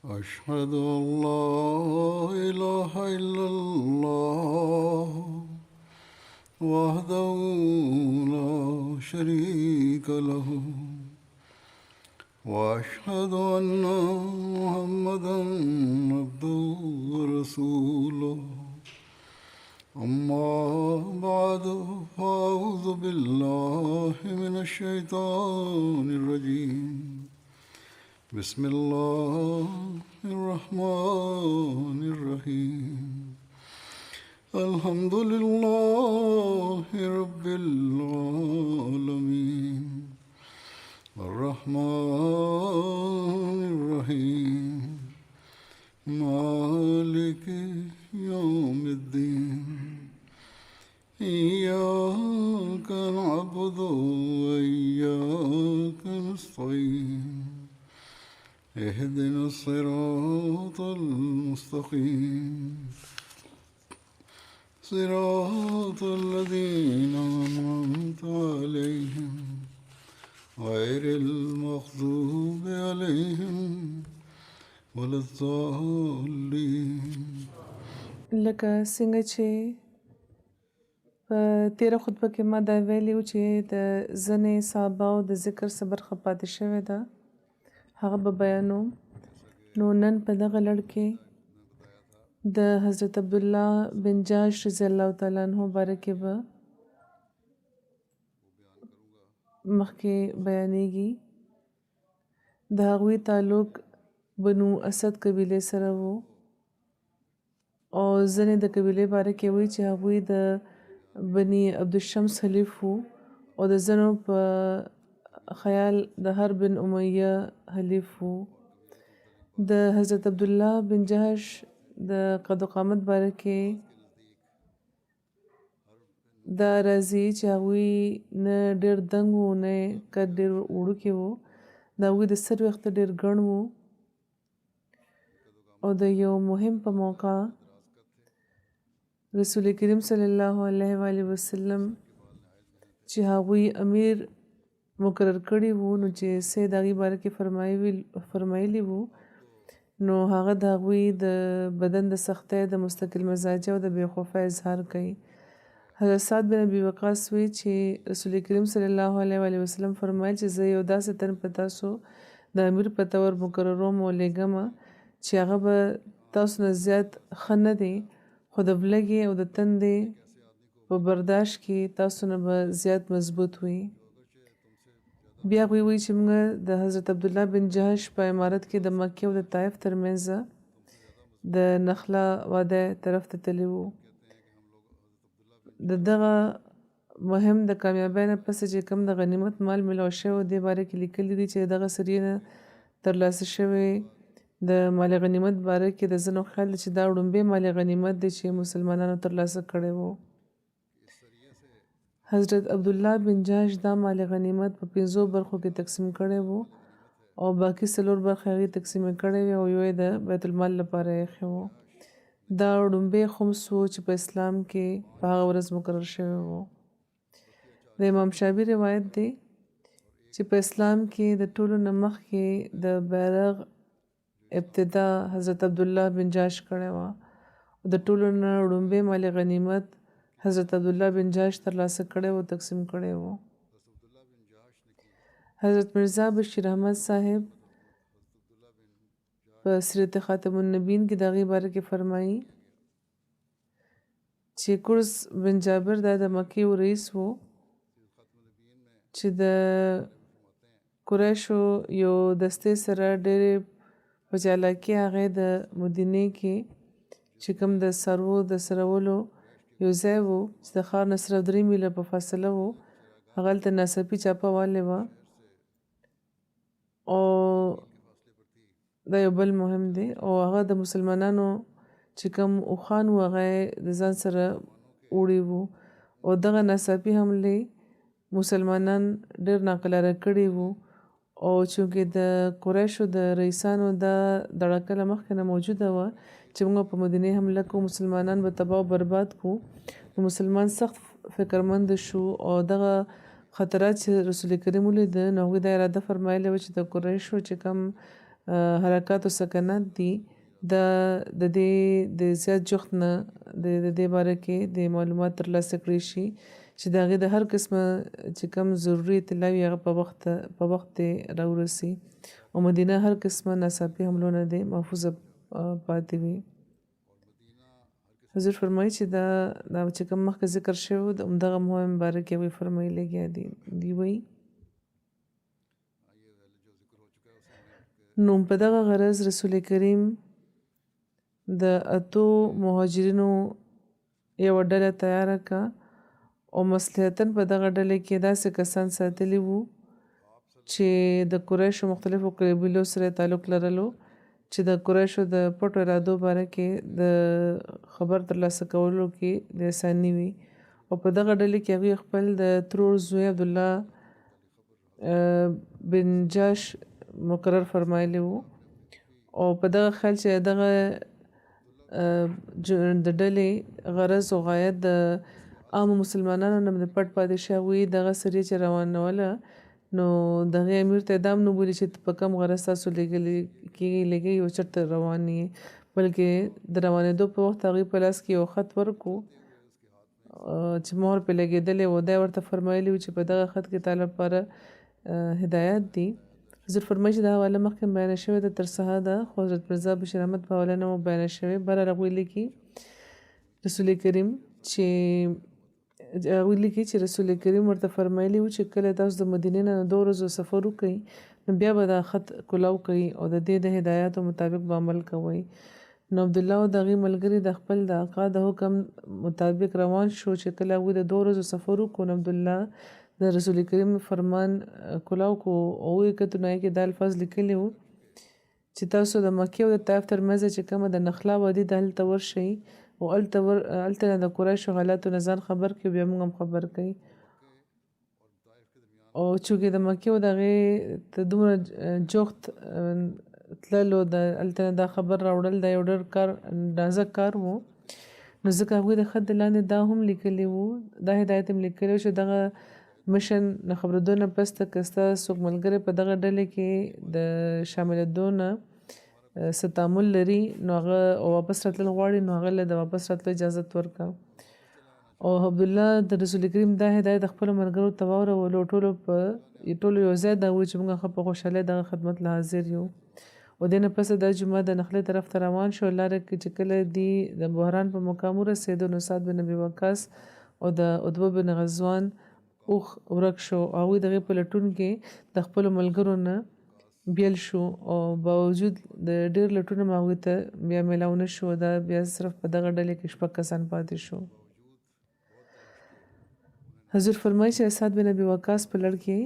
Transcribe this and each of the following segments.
أشهد أن لا إله إلا الله وحده لا شريك له وأشهد أن محمدا عبده ورسوله أما بعد فأعوذ بالله من الشيطان الرجيم بسم الله الرحمن الرحيم الحمد لله رب العالمين الرحمن الرحيم مالك يوم الدين إياك نعبد وإياك نستعين اهدنا الصراط المستقيم صراط الذين أنعمت عليهم غير المغضوب عليهم ولا الضالين. لکه څنګه چې په تیره خطبه کې ما دا ویلي و چې د ځینې صحابهو د ذکر څه برخه پاتې شوې ده هغه به بیانوم. نو نن په دغه لړ کې د حضرت عبدالله بن جاش رضی الله تعالی عنہ باره کې به مخکې بیانېږي. د هغوی تعلق بنو اسد قبیلې سره و او ځینې د قبیلې باره کې وایي چې هغوی د بني عبدالشمس حلیف وو او د ځینو په خیال د هر بن امیه حلیف وو. د حضرت عبدالله بن جهش د قد و قامت باره کې دا راځي چې هغوی نه ډېر دنګ وو نه قد ډېر وړوکي وو. د هغوی د سر ویښته ډېر ګڼ وو او د یو مهم په موقع رسول کریم صلی الله علیه و آله وسلم چې هغوی امیر مقرر کړي وو نو چې سید هغې باره کې فرمایلی وو نو هغه د هغوی د بدن د سختۍ د مستقل مزاجه او د بېخوفۍ اظهار کوي. حضرت سعد بن ابي وقاص وایي چې رسول کریم صلی الله علیه و آله وسلم فرمایل چې زه یو داسې تن په تاسو د امیر په طور مقرروم او لېږم چې هغه به تاسو نه زیات ښه نه دی خو د ولږې او د تندې په برداشت کې تاسو نه به زیات مضبوط وي. بیا هغوی وایي چې موږ د حضرت عبدالله بن جهش په امارت کې د مکې او د طایف ترمنځ د نخله واده طرف ته تللي وو. د دغه مهم د کامیابۍ نه پس چې کوم د غنیمت مال میلاو شوی دې باره کې لیکلي دي چې دغه سریې نه ترلاسه شوی د مال غنیمت باره کې د ځینو خیال دی چې دا وړومبی مال غنیمت دی چې مسلمانانو ترلاسه کړی وو. حضرت عبدالله بن جاش دا مال غنیمت په 5 برخو کې تقسیم کړی وو او باقي 4 برخې هغې تقسیم کړی وې او یو یې د بیت المال لپاره ایښی وو. دا وړومبی خمس و چې په اسلام کې په هغه ورځ مقرر شوی وو. د امام شافعي روایت دی چې په اسلام کې د ټولو نه مخکې د بیرغ ابتدا حضرت عبدالله بن جاش کړی وه او د ټولو نه وړومبی مال غنیمت حضرت عبدالله بن جاش ترلاسه کړی و تقسیم کړی و. حضرت مرزا بشیر احمد صاحب په سیرت خاتم النبیین کې د هغې باره کې فرمایي چې کرز بن جابر دا د مکې رئیس و چې د قریشو یو دستې سره ډېرې په چالاکي هغې د مدینې کې چې کوم د سرو د سرولو یو ځای و چې د ښار نه صرف 3 میله په فاصله و هغه هلته ناڅاپي چاپه والې وه او دا یو بل مهم دی او هغه د مسلمانانو چې کوم اوښان و هغه د ځان سره وړي وو او دغه ناڅاپي حملې مسلمانان ډېر ناقلاره کړي وو او چونکې د قریشو د رئیسانو دا دړکه له مخکې نه موجوده وه چې موږ په مدینې حمله کوو مسلمانان به تباه او برباد کړو نو مسلمان سخت فکرمند شو او دغه خطرات چې رسول کریم ولیده نو هغوی دا اراده فرمایلې وه چې د قریشو چې کوم حرکات او سکنات دي دا د دې د زیات جوخت نه د دې باره کې د معلومات ترلاسه کړی شي چې د هغې د هر قسمه چې کوم ضروري اطلاع وي هغه په وخت راورسي او مدینه هر قسمه ناڅاپي حملو نه دی محفوظه پاتې وي. حضور فرمایي چې دا چې کوم مخکې ذکر شوی د همدغه مهم باره کې وی فرمایي لګیا دي وایي نو په دغه غرض رسول کریم د اتو مهاجرینو یوه ډله تیاره کړه او مصلحتاً په دغه ډلې کې داسې کسان ساتلي وو چې د قریشو مختلفو قبیلو سره تعلق لرلو چې د قریشو د پټو ارادو باره کې د خبر ترلاسه کولو کې د اساني وي او په دغه ډلې کې هغوی خپل د ترور زوی عبدالله بن جاش مقرر فرمایلی وو او په دغه خیال چې دغه د ډلې غرض او غایت د عامو مسلمانانو نه د پټ پادشاه وي دغه سریه چې روانوله نو دغه امیر ته دام نه بولي چې په کم غرض تاسو لګي یو چرته روان یې بلکې د روانېدو په وخت هغوی په لاس کې یو خط ورکو چې مهر پرې لګېدلی و دا ورته فرمایلي و چې په دغه خط کې تا لپاره هدایات دي. حضور فرمایي چې دا حواله مخکې بیانه شوې ده تر سهار ده خو حضرت مرزا بشیر احمد په حواله نه مو بیانه شوې بهرحال هغوی لیکي رسول کریم چې رسول کریم ورته فرمایلی و چې کله تاسو د مدینې نه 2 ورځو سفر وکړئ نو بیا به دا خط کلاو کوي او د دې د هدایاتو مطابق به عمل کوئ. نو عبدالله او د هغې ملګري د خپل د آقا د حکم مطابق روان شو چې کله هغوی د 2 ورځو سفر وکړو نو عبدالله د رسول کریم فرمان کلاو کو او یې کتو نه کې دا الفاظ لیکلي وو چې تاسو د مکې او د طایف ترمنځ چې کومه د نخلا وادي ده هلته ورشئ او هلته نه د قریشو حالاتو نه ځان خبر کړي بیا موږ هم خبر کوي او چونکې د مکې او د هغې ته دومره جوخت تللو هلته نه دا خبر راوړل دا یو ډېر نازک کار و نو ځکه هغوی د خط د لاندې دا هم لیکلي وو دا هدایت هم لیکلی و چې دغه مشن نه خبرېدو نه پس ته که ستا څوک ملګری په دغه ډلې کې د شاملېدو نه څه تعامل لري نو هغه واپس راتلل غواړي نو هغه له د واپس راتلو اجازت ورکړه او عبدالله د رسول کریم دا هدایت د خپلو ملګرو ته واورولو ټولو یو ځای دا وایي چې موږ ښه په خوشحالۍ دغه خدمت له حاضر یو او دې نه پسه دا جمعه د نخلې طرف ته روان شو لاره کې چې کله دی د بحران په مقام ورسېدو نو سعد بن ابي وقاص او د عتبه بن غزوان اوخ ورک شو او هغوی د هغې په لټون کې د خپلو ملګرو نه بیل شو او باوجود د ډېر لټونه هم هغوی ته بیا میلاو نه شو دا بیا صرف په دغه ډلې کې 6 کسان پاتې شو. حضور فرمایي چې سعد بن ابي وقاص په لړ کې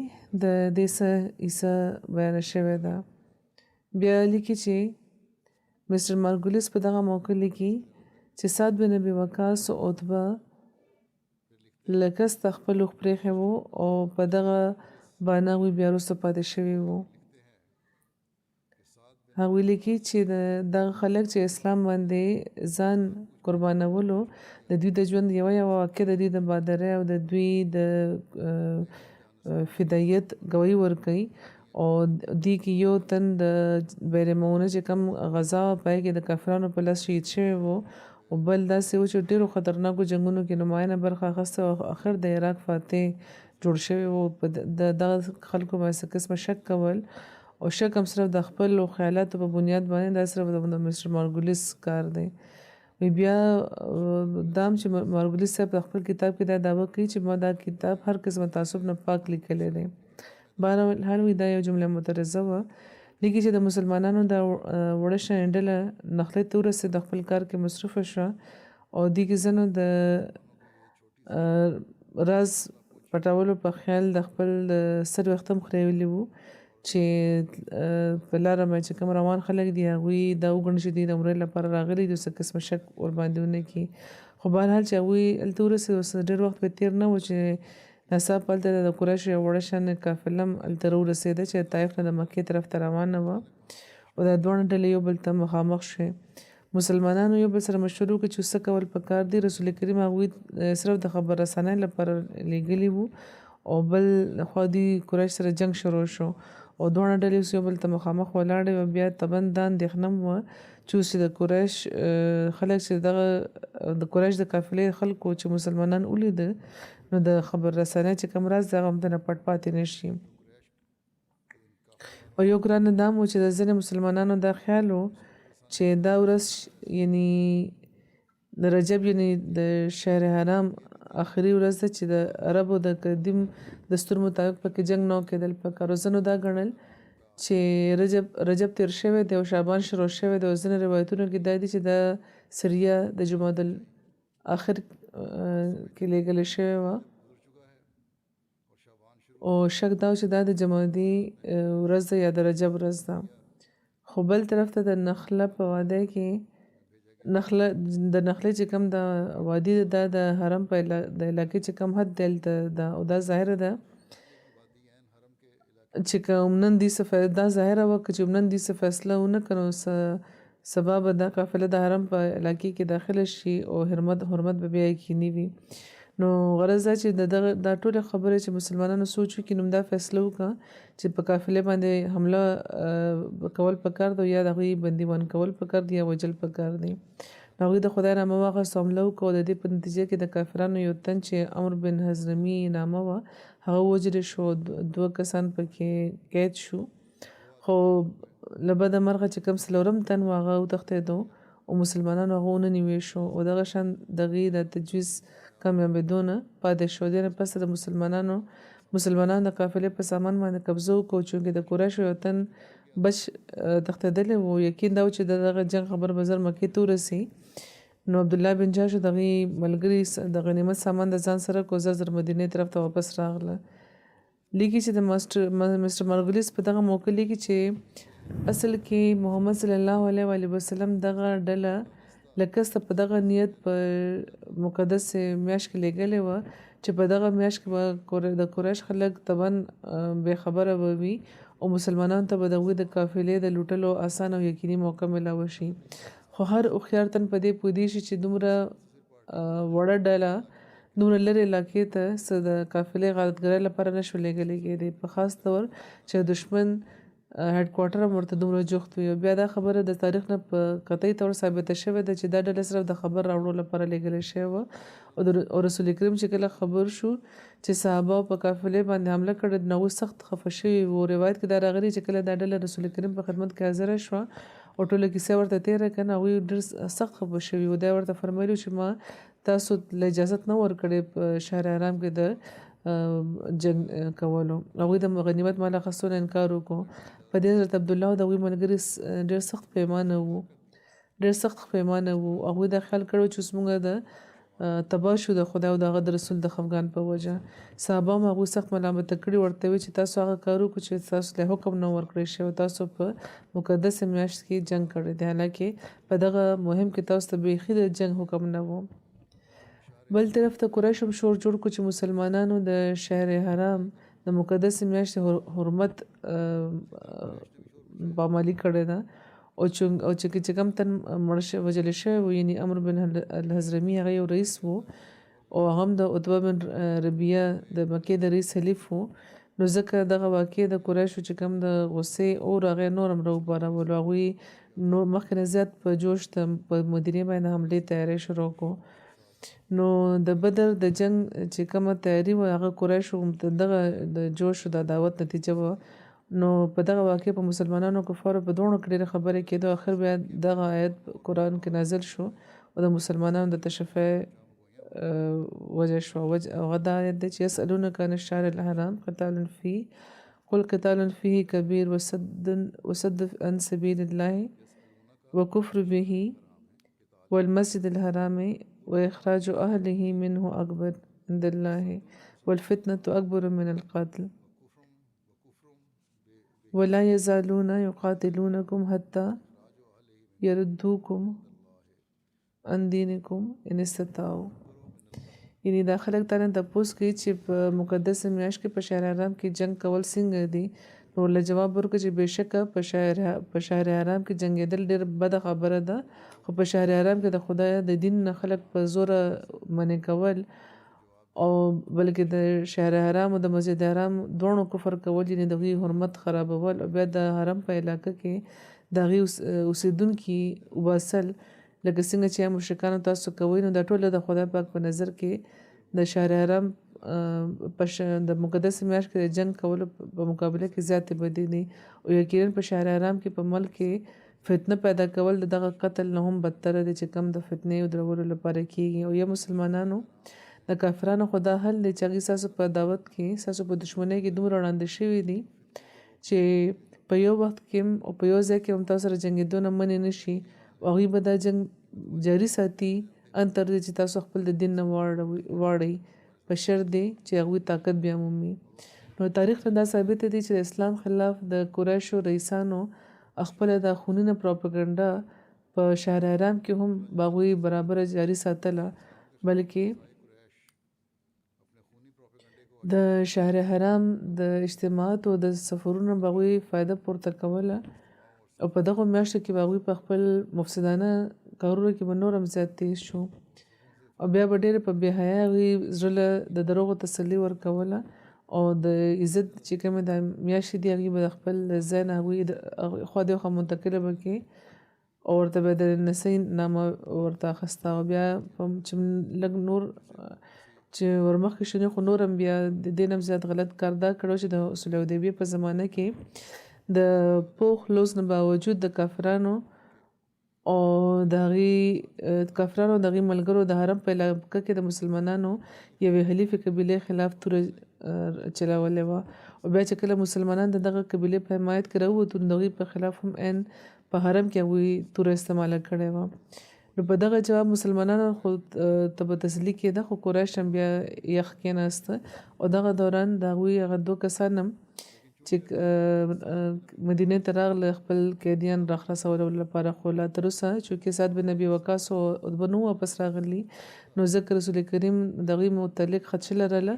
د دې څه عیسه بیانه شوې ده. بیا لیکي چې مستر مارګولیس په دغه موقع لیکي چې سعد بن ابي وقاص او عتبه لکست خپل وخت پرېښی و او په دغه بانه هغوی بیا وروسته پاتې شوي وو. هغوی لیکي چې دغه خلک چې اسلام باندې ځان قربانولو د دوی د ژوند یوه واقع د دوی د بادرۍ او د دوی د فدایت ګواهي ورکوي او دوی کې یو تن د بیرمونه چې کوم غزا پای کې د کافرانو په لاس شهید شوی و او بل داسې و چې ډېرو خطرناکو جنګونو کې نمایانه برخه اخیسته او آخر د عراق فاتح جوړ شوی و په دغه خلکو باندې قسمه شک کول او شک هم صرف د خپل خیالاتو په بنیاد باندې دا صرف د مستر مارګولیس کار دی. بیا دام چې مارګولیس صاحب خپل کتاب کې دا دعوه کوي چې ما دا کتاب هر قسمه تعصب نه پاک لیکلی دی. بهرحال دا یو جمله مترجمه وه لیکي چې د مسلمانانو دا وړه شانې ډله نخلې ته ورسېد د خپل کار کې مصروفه شوه او دې کې ځینو د راز پټولو په خیال د خپل سر وخت هم خریولی وو چې په لاره باندې چې کوم روان خلک دي هغوی دا وګڼي چې دوی د عمرې لپاره راغلي دي څه قسمه شک ورباندې ونه کړي خو بهرحال چې هغوی هلته ورسېدو ډېر وخت به تېر نه و چې ناڅاپه هلته د قریشو یو وړه شانې قافله هم هلته راورسېده چې طایف نه د مکې طرف ته روانه وه او دا دواړه ډلې یو بل ته مخامخ شوې. مسلمانانو یو بل سره مشورې وکړې چې څه کول پکار دي. رسول کریم هغوی صرف د خبر رسنۍ لپاره لیږلي وو او بل خوا دوی قریش سره جنګ شروع شو او او دواړه ډلې اوس یو بل ته مخامخ ولاړې وې. بیا طبعا دا اندېښنه هم وه چې اوس چې د قریش خلک چې دغه د قریش د قافلې خلکو چې مسلمانان ولیده نو د خبر رسنۍ چې کوم راز د هغه همدنه پټ پاتې نه شي. او یو ګرانه دا هم و چې د ځینې مسلمانانو دا خیال و چې دا ورځ یعنی د رجب یعنی د شهر حرام آخري ورځ ده چې د عربو د قدیم دستور مطابق پکې جنگ نه کېدل پکار. ځینو دا ګڼل چې رجب تیر شوی دی او شعبان شروع شوی دی. او ځینې روایتونو کې دا دي چې دا سریه د جمادی الاخر کې لېږلې شوې وه او شک دا چې دا د جمادی ورځ ده یا د رجب ورځ ده. خو بل طرف ته د نخله په واده کې د نخلې چې کم د وادي دا د حرم په د علاقې چې کم حد دلته ده او دا ظاهره ده چې کوم نن دې څه دا ظاهره وه که چې نن دې څه فیصله ونه کړو سبا به دا قافله د حرم په علاقې کې داخله شي او حرمت به بیا یقیني وي. نو غرض دا چې دا ټولې خبرې چې مسلمانانو سوچ وکړي نو دا فیصله وکړه چې په قافلې باندې حمله کول پکار دی یا د هغوی بندیوان کول پکار دی یا وجل پکار دی. نو هغوی د خدای نامه واخیسته حمله وکړه او د دې په نتیجه کې د کافرانو یو تن چې عمرو بن حضرمي نامه وه هغه ووژل شو. 2 کسان پکې قید شو. خو له بده مرغه چې کوم څلورم تن و هغه وتښتېدو او مسلمانانو هغه ونیوی شو او دغه شان د هغې د تجویز کامیابېدو نه پاتې شو. دې نه پس د مسلمانانو د قافلې په سامان باندې قبضه وکړو چونکې د قریشو یو تن بچ تښتېدلی و. یقین دا و چې دغه جنګ خبر به زر مکې ته ورسي. نو عبدالله بن جاش د هغې ملګري د غنیمت سامان د ځان سره کو زر مدینې طرف ته واپس راغله. لیکي چې د مستر مارګلیس په دغه موقع لیکي چې اصل کې محمد صلی الله علیه وسلم دغه ډله لکسته په دغه نیت په مقدس میاشت کې لېږلې وه چې په دغه میاشت کې به د قریش خلک طبعا بې خبره به وي او مسلمانانو ته به د هغوی د قافلې د لوټلو اسانه او یقیني موقع میلاوه شي. خو هر هوښیار تن په دې پوهېدی شي چې دومره وړه ډله دومره لرې علاقې ته څه د قافلې غارتګرۍ لپاره نه شو لېږلی کېدی په خاص طور چې دشمن هیډ کوارټر هم ورته دومره جوخت وي. بیا دا خبره د تاریخ نه په قطعي طور ثابته شوې ده چې دا ډله صرف د خبر راوړو لپاره لېږلی شوې وه او رسول کریم چې کله خبر شو چې صحابه په قافلې باندې حمله کړې نو هغوی سخت خفه شوي وو. روایت کې دا راغلي چې کله دا ډله رسول کریم په خدمت کې حاضره شوه او ټوله کیسه ورته تېره کړه نو هغوی ډېر سخت خفه شوي وو. دا ورته فرمایلي چې ما تاسو له اجازت نه ورکړې په شهر حرام کې د جنګ کولو. هغوی د غنیمت مال اخیستو نه انکار وکړو. په دې حضرت عبدالله او د هغوی ملګري ډېر سخت پیمانه وو. هغوی دا خیال کړی چې اوس موږ د تباه شو د خدای او د هغه د رسول د خفګان په وجه. صحابه هم هغوی سخت ملامته کړي ورته وی چې تاسو هغه کار وکړو چې تاسو له حکم نه ورکړی شوی. تاسو په مقدسه میاشت کې جنګ کړی دی حالانکې په دغه مهم کې تاسو ته بیخي د جنګ حکم نه و. بل طرف ته قریش هم شور جوړ کړو چې مسلمانانو د شهر حرام د مقدس میاشتې حرمت پامالي کړې ده او چې کوم تن وژل شوی و یعنی عمرو بن الحضرمي هغه یو رئیس و او هغه هم د عتبه بن ربیعه د مکې د رئیس حلیف و. نو ځکه دغه واقع د قریشو چې کوم د غصې اور هغې نور هم راوبارولو. هغوی نور مخکې نه زیات په جوش په مدینې باندې حملې تیاری شروع کړو. نو د بدر د جنگ چې کومه تیاری وه هغه قریشو دغه د جوش د دعوت نتیجه وه. نو په دغه واقع په مسلمانانو کفارو په دواړو کې ډېرې خبرې کېدو. آخر بیا دغه آیت قرآن کې نازل شو او د مسلمانانو د تشفع وجه شو. هغه دا آیت دی چې یسألونک عن الشهر الحرام قتال فیه قل قتال فیه کبیر وصد عن سبیل الله وکفر به والمسجد الحرام وإخراج أهله منه أكبر عند الله والفتنة أكبر من القتل ولا يزالون يقاتلونكم حتى يردوكم عن دينكم إن استطاعوا. یعنی دا خلک تا نه تپوس کوي چې په مقدس میاشت کې په شهر حرام کې جنگ کول څنګه دي. نو له جواب ورکړه چې بېشکه په شهر حرام کې جنګېدل ډېر بده خبره ده خو په شهر حرام کې د خدای د دین نه خلک په زوره منع کول او بلکې د شهر حرام او د مسجد حرام دواړو کفر کول یعنې د هغوی حرمت خرابول او بیا د حرم په علاقه کې د هغې اوسېدونکي وباسل لکه څنګه چې مشرکانو تاسو کوئ نو دا ټوله د خدای پاک په نظر کې د شهر حرام د مقدس میاشت کې د جنگ کولو په مقابله کې زیاتې بدې دي او یقینا په شهر حرام کې په ملک کې فتنه پیدا کول د دغه قتل نه هم بدتره دی چې کم د فتنې او درولو لپاره کېږي او یا مسلمانانو د کافرانو خدا حل دی چې هغوی ستاسو په دعوت کې ستاسو په دښمنۍ کې دومره ړانده شوي دي چې په یو وخت کې او په یو ځای کې هم تاسو سره جنګېدو نه منې نه شي او هغوی به دا جنګ جاري ساتي ان تر دې چې تاسو خپل د دین نه واړئ په شرط دی چې هغوی طاقت بیا مومي نو تاریخ ته دا ثابت دی چې د اسلام خلاف د قریشو رئیسانو خپله د خونینه پروپاګاندا په شهر حرام کې هم هغوی برابره جاري ساتله بلکې د شهر حرام د اجتماعات او د سفرونو به هغوی فایده پورته کوله او په دغو میاشتو کې به هغوی په خپل مفسدانه کارونو کې به نور هم زیات تیز شو او بیا به ډېر په بې حیا هغوی زړه له د دروغو تسلي ورکوله او د عزت چې کومې د میاشتې دي هغوی به د خپل ځای نه هغوی خوا دې خوا منتقله به کړي او ورته به د نسۍ نامه ورته اخسته او بیا چې لږ نور چې ورمخکې شو خو نور هم بیا د دې نه زیات غلط کار دا کړی چې د صلح حدیبیې په زمانه کې د پوخ لوز نه باوجود د کافرانو او د هغې کافرانو د هغې ملګرو د حرم په علاقه کې د مسلمانانو یوې حلیفې قبیلې خلاف توره چلولې وه او بیا چې کله مسلمانان د دغه قبیلې په حمایت کې راووتو نو د هغوی په خلاف هم عین په حرم کې هغوی توره استعماله کړې وه نو په دغه جواب مسلمانانو خو ته به تسلي کېده خو قریش هم بیا یخ کېناسته او دغه دوران د هغوی هغه 2 کسان هم چې مدینې ته راغله خپل قیدیان راخلاصولو لپاره خو لا تر اوسه چونکې سعد بن ابي وقاص او عتبه نو واپس راغلي نو ځکه رسول کریم د هغوی متعلق خدشه لرله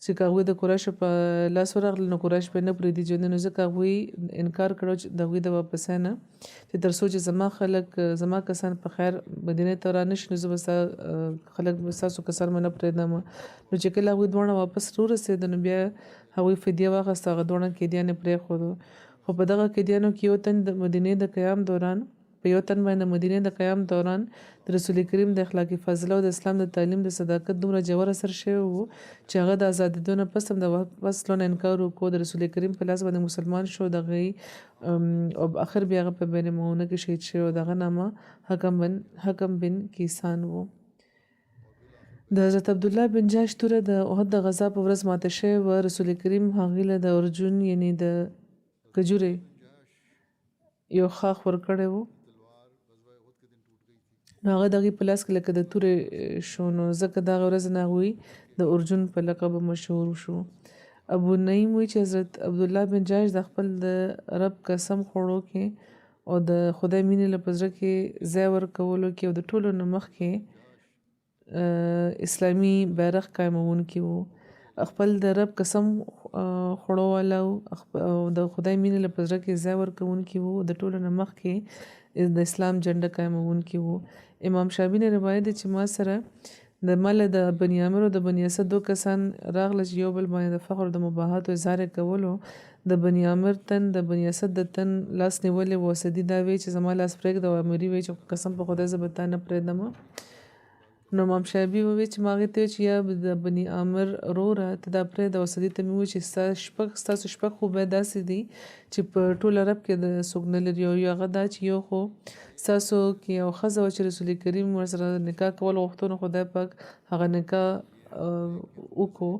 چې که هغوی د قریشو په لاس ورغله نو قریش به نه پرېږدي ژوندي نو ځکه هغوی انکار کړی چې د هغوی د واپسۍ نه چې تر څو چې زما خلک زما کسان په خیر مدینې ته رانشي نو زه به خلک به ستاسو کسان به نه پرېږدم نو چې کله هغوی دواړه واپس راورسېده نو بیا هغوی فدیه واخیسته هغه دواړه قیدیان یې پرېښودو خو په دغه قیدیانو کې یو تن د مدینې د قیام دوران په یو تن باندې مدینې د قیام دوران د رسول کریم د اخلاق فضله او د اسلام د تعلیم د صداقت دومره ژور اثر شوی و چې هغه د ازادېدو نه پس هم د وسلو نه انکار وکړو د رسول کریم په لاس باندې مسلمان شو د هغې او اخر بیا هغه په بین المعونه کې شهید شوی او د هغه نامه حکم بن کیسان و د حضرت عبدالله بن جاش توره د احد د غزا په ورځ ماته شوې وه رسول کریم هغې له د ارجون یعنې د کجورې یو خاښ ورکړی و نو هغه د هغې په لاس کې لکه د تورې شو نو ځکه دغه ورځ نه هغوی د ارجون په لقب مشهور شو ابو نعیم وایي چې حضرت عبدالله بن جاش د خپل د رب قسم خوړو کې او د خدای مینې له په زړه کې ځای ورکولو کې او د ټولو نه مخکې اسلامي بیرغ قایمونکی و خپل د رب قسم خوړو والا او د خدای مینې له په زړه کې ځای ورکوونکي و د ټولو نه مخکې د اسلام جنډه قایمونکي و امام شافعي نه روایت دی چې ما سره د مله د بني عامر او د بني اسد 2 کسان راغله چې یو بل باندې د فخر د مباحات اظهار کولو د بني عامر تن د بني اسد د تن لاس نیولې و اسدي دا وی چې زما لاس پرېږده او امري وی چې قسم په خدای زه به تا نه پرېږدم نو امام شافعي وویل چې ما هغې ته چې یا د بني عامر وروره ته دا پرېږده او سدي ته مې وویل چې ستاسو شپږ خوبه داسې دي چې په ټول عرب کې د څوک نه لري او هغه دا چې یو خو ستاسو کې یو ښځه وه چې رسول کریم ورسره نکاح کول غوښتو نو خدای پاک هغه نکاح وکړو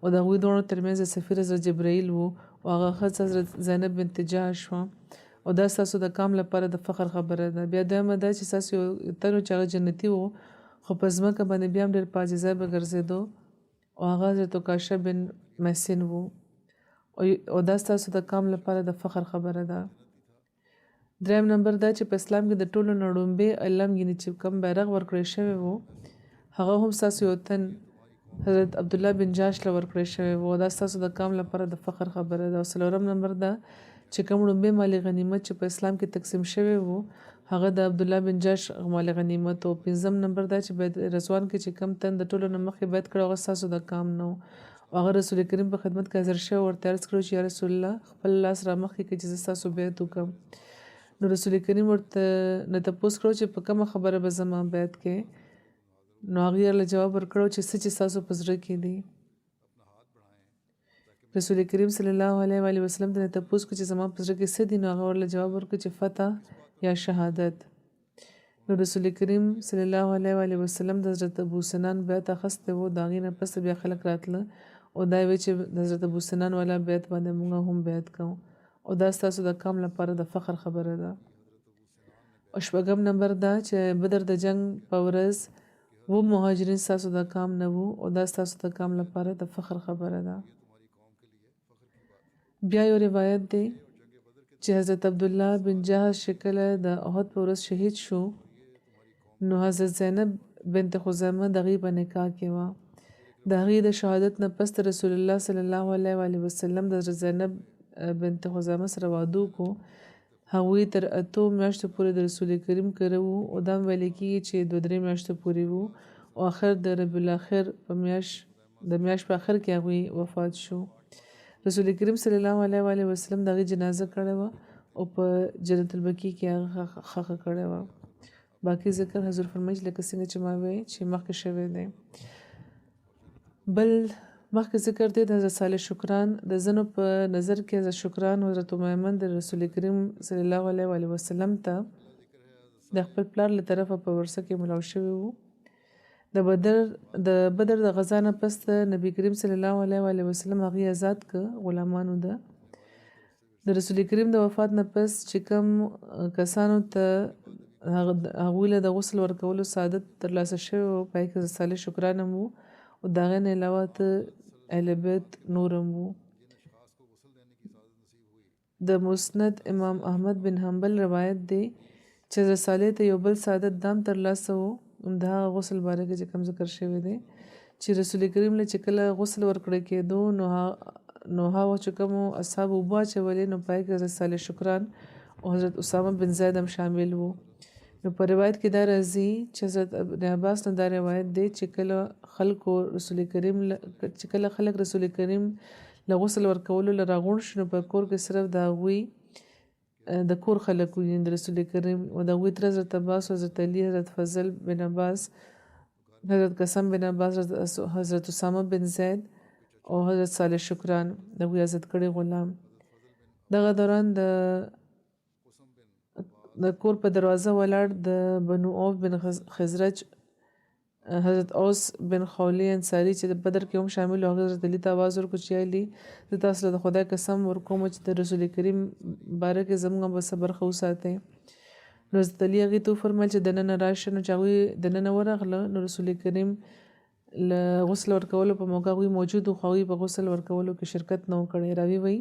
او د هغوی دواړو ترمنځ د سفیر حضرت جبرائیل و او هغه ښځه حضرت زینب بنت جحش وه او دا ستاسو د کام لپاره د فخر خبره ده بیا دویمه دا چې ستاسو یو تن و چې هغه جنتي و خو په ځمکه باندې بیا هم ډېر په عاجزۍ به ګرځېدو او هغه حضرت عکاشه بن محسن و او دا ستاسو د کام لپاره د فخر خبره ده دریم نمبر دا چې په اسلام کې د ټولو نه لومبی علم یعنې چې کوم بیرغ ورکړی شوی و هغه هم ستاسو یو تن حضرت عبدالله بن جاش له ورکړی شوی و دا ستاسو د کام لپاره د فخر خبره ده او څلورم نمبر دا چې کوم لومبی مالی غنیمت چې په اسلام کې تقسیم شوی و هغه د عبدالله بن جاش مال غنیمت او 5م نمبر دا چې بیت رضوان کې چې کم تن د ټولو نه مخکې بیت کړو هغه ستاسو د کام نه و هغه رسول کریم په خدمت کې حاضر شوی ورته عرض کړو چې یا رسول الله خپل لاس را مخکې کړي چې زه ستاسو بیعت وکړم نو رسول کریم ورته نه تپوس کړو چې په کومه خبره به زما بیعت کې نو هغې له جواب ورکړو چې څه چې ستاسو په زړه کې دي رسول کریم صلی الله علیه و وسلم ته تپوس کړو چې زما په زړه کې څه دي نو هغه ورله جواب ورکړو چې فتح یا شهادت نو رسول کریم صلی الله علیه و وسلم د حضرت ابو سنان بیعت اخیستی و د هغې نه پس بیا خلک راتله او دا وی چې د حضرت ابو سنان والا بیعت باندې موږ هم بیعت کوو او دا ستاسو د کام لپاره د فخر خبره ده او 8م نمبر دا چې بدر د جنگ په ورځ و مهاجرین ستاسو د کام نه وو او دا ستاسو د کام لپاره د فخر خبره ده بیا یو روایت دی چې حضرت عبدالله بن جهش شکل د احد په ورځ شهید شو نو حضرت زینب بنت خزیمه د هغې په نکاح کې وه د هغې د شهادت نه پس رسول الله صلی الله علیه و وسلم د حضرت زینب بنت خزیمه سره واده وکړو هغوی تر 8 میاشتو پورې د رسول کریم کره وو او دا ویل کېږي چې 2-3 میاشتو پورې وو او آخر د ربیع الاخر په میاشت په آخر کې هغوی وفات شو رسول کریم صلی الله علیه و وسلم د هغې جنازه کړې وه او په جنت البقیع کې هغه ښخ کړې وه باقي ذکر حضور فرمایي لکه څنګه چې ما وایي چې مخکې شوی دی بل مخکې ذکر دی د حضرت صالح شکران د ځینو په نظر کې حضرت شکران حضرت امیمن د رسول کریم صلی الله علیه و وسلم ته د خپل پلار له طرفه په ورثه کې ملاو شوي وو د بدر د غزا نه پس نبی کریم صلی الله علیه و وسلم هغې آزاد که غلامانو ده د رسول کریم د وفات نه پس چې کوم کسانو ته هغوی له د غسل ورکولو سعادت ترلاسه شوی و په هغې کې صالح شکران هم وو او د هغې نه علاوه ته اهل بیت نور هم وو د مسند امام احمد بن حنبل روایت دی چې حضرت صالح ته یو بل سعادت دام ترلاسه و د هغه غسل باره کې چې کوم ذکر شوی دی چې رسول کریم له چې کله غسل ورکړی کېدو نو هغه چې کومو اصحاب اوبه اچولې نو په هغې کې حضرت صالح شکران او حضرت اسامه بن زید هم شامل وو نو په روایت کې دا راځي چې حضرت ابن عباس نه دا روایت دی چې کله خلک رسول کریم له غسل ورکولو له راغونډ شو نو په کور کې صرف د هغوی د کور خلک وي د رسول کریم او د هغوی تر حضرت عباس حضرت علی حضرت فضل بن عباس حضرت قسم بن عباس حضرت اسامه بن زید او حضرت صالح شکران د هغوی آزاد کړي غلام دغه دوران د کور په دروازه ولاړ د بنو عوف بن خزرج حضرت اوس بن خولی انصاری چې د بدر کې هم شامل و حضرت علی ته آواز ورکړو چې علي زه تاسو له د خدای قسم ورکوم چې د رسول کریم باره کې زموږ به صبر ښه وساتئ نو حضرت علی هغې ته وفرمیل چې دننه راشه نو چې هغوی دننه ورغله نو رسول کریم له غسل ورکولو په موقع هغوی موجود و خو هغوی په غسل ورکولو کې شرکت نه و کړی راوي وایي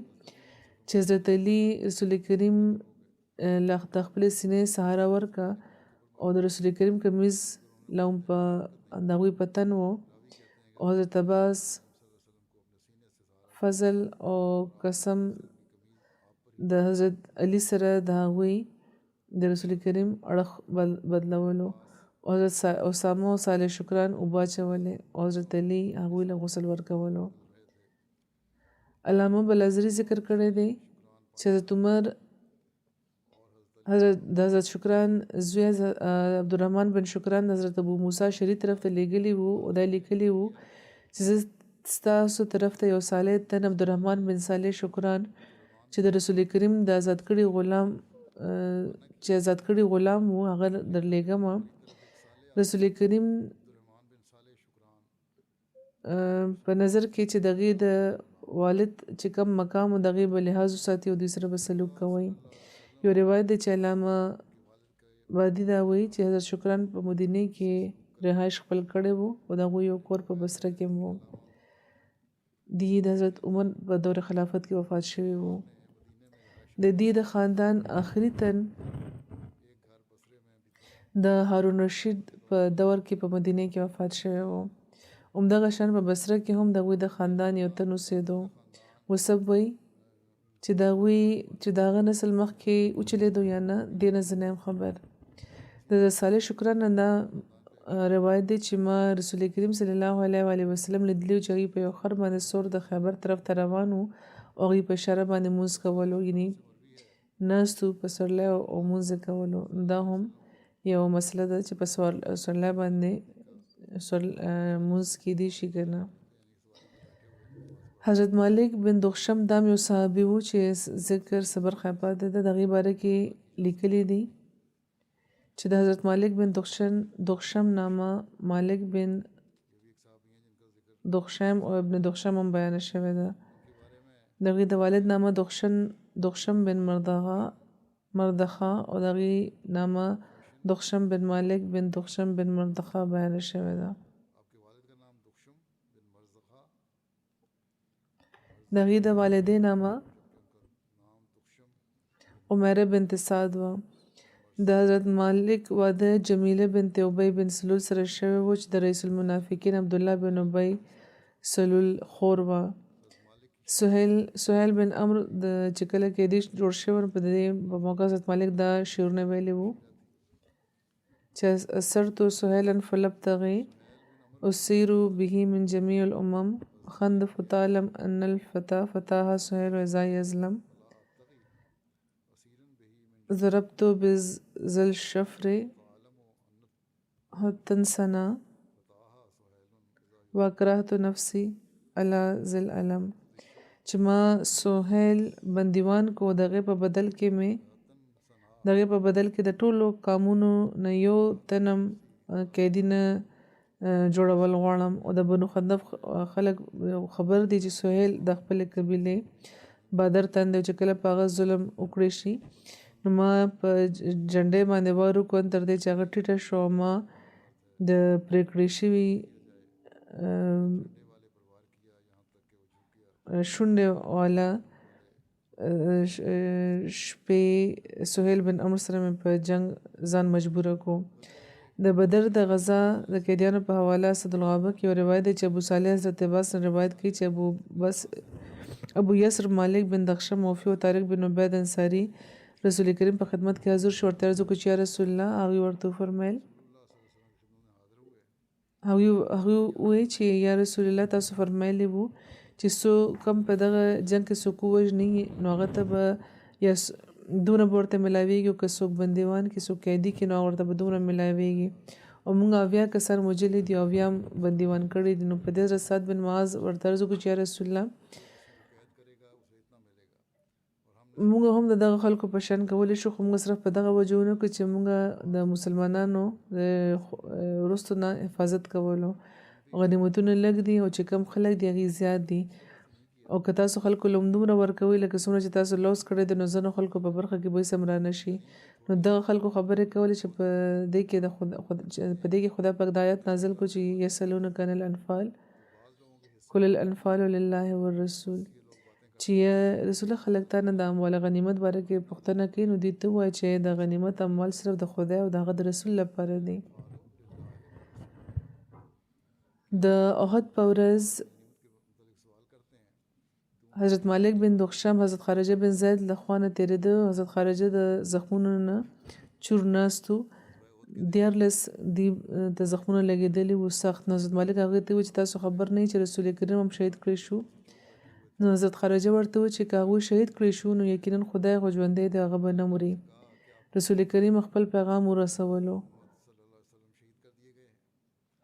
چې حضرت علی رسول کریم له د خپلې سینې سهاره ورکه او د رسول کریم کمیز لهم په د هغوی په تن و او حضرت عباس فضل او قسم د حضرت علی سره د هغوی د رسول کریم اړخ بدلولو او حضرت اسامه او صالح شکران اوبه اچولې او حضرت علی هغوی له غسل ورکولو علامه بلازري ذکر کړی دی چې حضرت عمر حضرت شکران زوی عبدالرحمن بن شکران حضرت ابو موسی شری طرف ته لیږلی وو او دا لیکلی وو چې زه ستاسو طرف ته یو صالح تن عبدالرحمن بن صالح شکران چې د رسول کریم د آزاد کړي غلام وو هغه درلیږم رسول کریم په نظر کې چې دغې د والد چې کوم مقام و دغې به لحاظ وساتي او دوی سره به سلوک کوئ یو روایت دی چې علامه بادي دا وایي چې حضرت شکران په مدینه کې رهایش خپل کړی و او د هغوی یو کور په بصره کې و دی د حضرت عمر په دور خلافت کې وفات شوی و د دې د خاندان آخري تن د هارون رشید په دور کې په مدینه کې وفات شوی و همدغه شان په بصره کې هم د هغوی د خاندان یو تن اوسېدو مصب وایي چې د هغه نسل مخکې وچلېدو یا نه دې نه زه نه یم خبر د صالح شکران دا روایت دی چې ما رسول کریم صلی الله علیه وسلم لیدلی چې هغوی په یو خر باندې سور د خیبر طرف ته روان وو او هغوی په اشاره باندې مونځ کولو، یعنې ناست وو په سورلۍ او مونځ یې کولو. دا هم یو مسله ده چې په سورلۍ باندې مونځ کیدی شي که نه. حضرت مالک بن دخشم دام یو صحابي وو چې ذکر صبر خیبر ده د هغې باره کې لیکلی دی چې د حضرت مالک بن دخشم نامه مالک بن دخشم او ابن دخشم هم بیانه شوې ده. د هغې د والد نامه دخشم بن مردخه او د هغې نامه دخشم بن مالک بن دخشم بن مردخه بیانه شوې ده. د هغې د والدې نامه عمیره بنت سعد وه. د حضرت مالک واده جمیله بنت ابی بن سلول سره شوی و چې د رئیس المنافقین عبدالله بن ابی سلول خور وه. سهیل بن عمرو چې کله قیدي جوړ شوی په دې په موقع حضرت مالک دا شعرونه ویلي وو چې اسرت سهیلا فلابتغي اسیر به من جمیع الامم خندف تعلم ان الفتى فتاها سهیل اذا یظلم ضربت بذل الشفر حتى سنا واکرهت نفسی علی ذل علم چې ما سهیل بندیوان کو دغه په بدل کې د ټولو کامونو نه یو تنم قیدی نه جوړول غواړم. او د بنو خندف خلک خبر دي چې سهیل د خپل قبیلې بادر تند چې کله په هغه ظلم وکړی شي نو ما په جنډې باندې وار وکړ تر دې چې هغه ټیټه شو. ما د پرېکړې شوي شونډې والا شپې سهیل بن عمرو سره مې په جنگ ځان مجبوره کو. د بدر د غزا د قیدیانو په حواله اسد الغابه کې یو روایت دی چې ابو صالح حضرت عباس روایت کوي چې ابو یسر مالک بن دخشم موفی او طارق بن عبید انصاری رسول کریم په خدمت کې حاضر شو. ورته عرض وکړو چې یا رسول الله. هغوی ورته وفرمیل هغوی وویل چې یا رسول الله تاسو فرمایلی وو چې کم په دغه جنګ کې څوک ووژني نو هغه ته به یا دونه به ورته میلاویږي او که څوک بندیوان کې څوک قیدي کې نو هغه ورته به دومره میلاویږي. او موږ 80 کسان وژلي دي او 80 بندیوان کړي دي. نو په دې حضرت سعد بن معاذ ورته عرض وکړو چې یا رسول الله موږ هم د دغه خلکو په شان کولی شو خو موږ صرف په دغه وجه ونه کړو چې موږ د مسلمانانو وروستو نه حفاظت کولو. غنیمتونه لږ دي او چې کم خلک دي هغې زیات دي او که تاسو خلکو له همدومره ورکوئ لکه څومره چې تاسو لوس کړی دی نو ځینو خلکو په برخه کې به هېڅ هم رانه شي. نو دغه خلکو خبرې کولې چې په دې کې خدای پاک د آیت نازل کړو چې یسألونک عن الانفال قل الانفال لله والرسول چې رسول خلک تا نه د اموال غنیمت باره کې پوښتنه کوي نو دوی ته ووایه چې د غنیمت اموال صرف د خدای او د هغه د رسول لپاره دی. د احد په ورځ حضرت مالک بن دخشم حضرت خارجه بن زید له خوا نه تېرېده. حضرت خارجه د زخمونو نه چور ناست و 14 د زخمونو لګېدلي وو سخت. نو حضرت مالک هغې ته وویل چې تاسو خبر نه یې چې رسول کریم هم شهید کړی شو. نو حضرت خارجه ورته وویل چې که هغوی شهید کړی شو نو یقینا خدای خو ژوندی دی هغه به نه مري. رسول کریم خپل پیغام ورسولو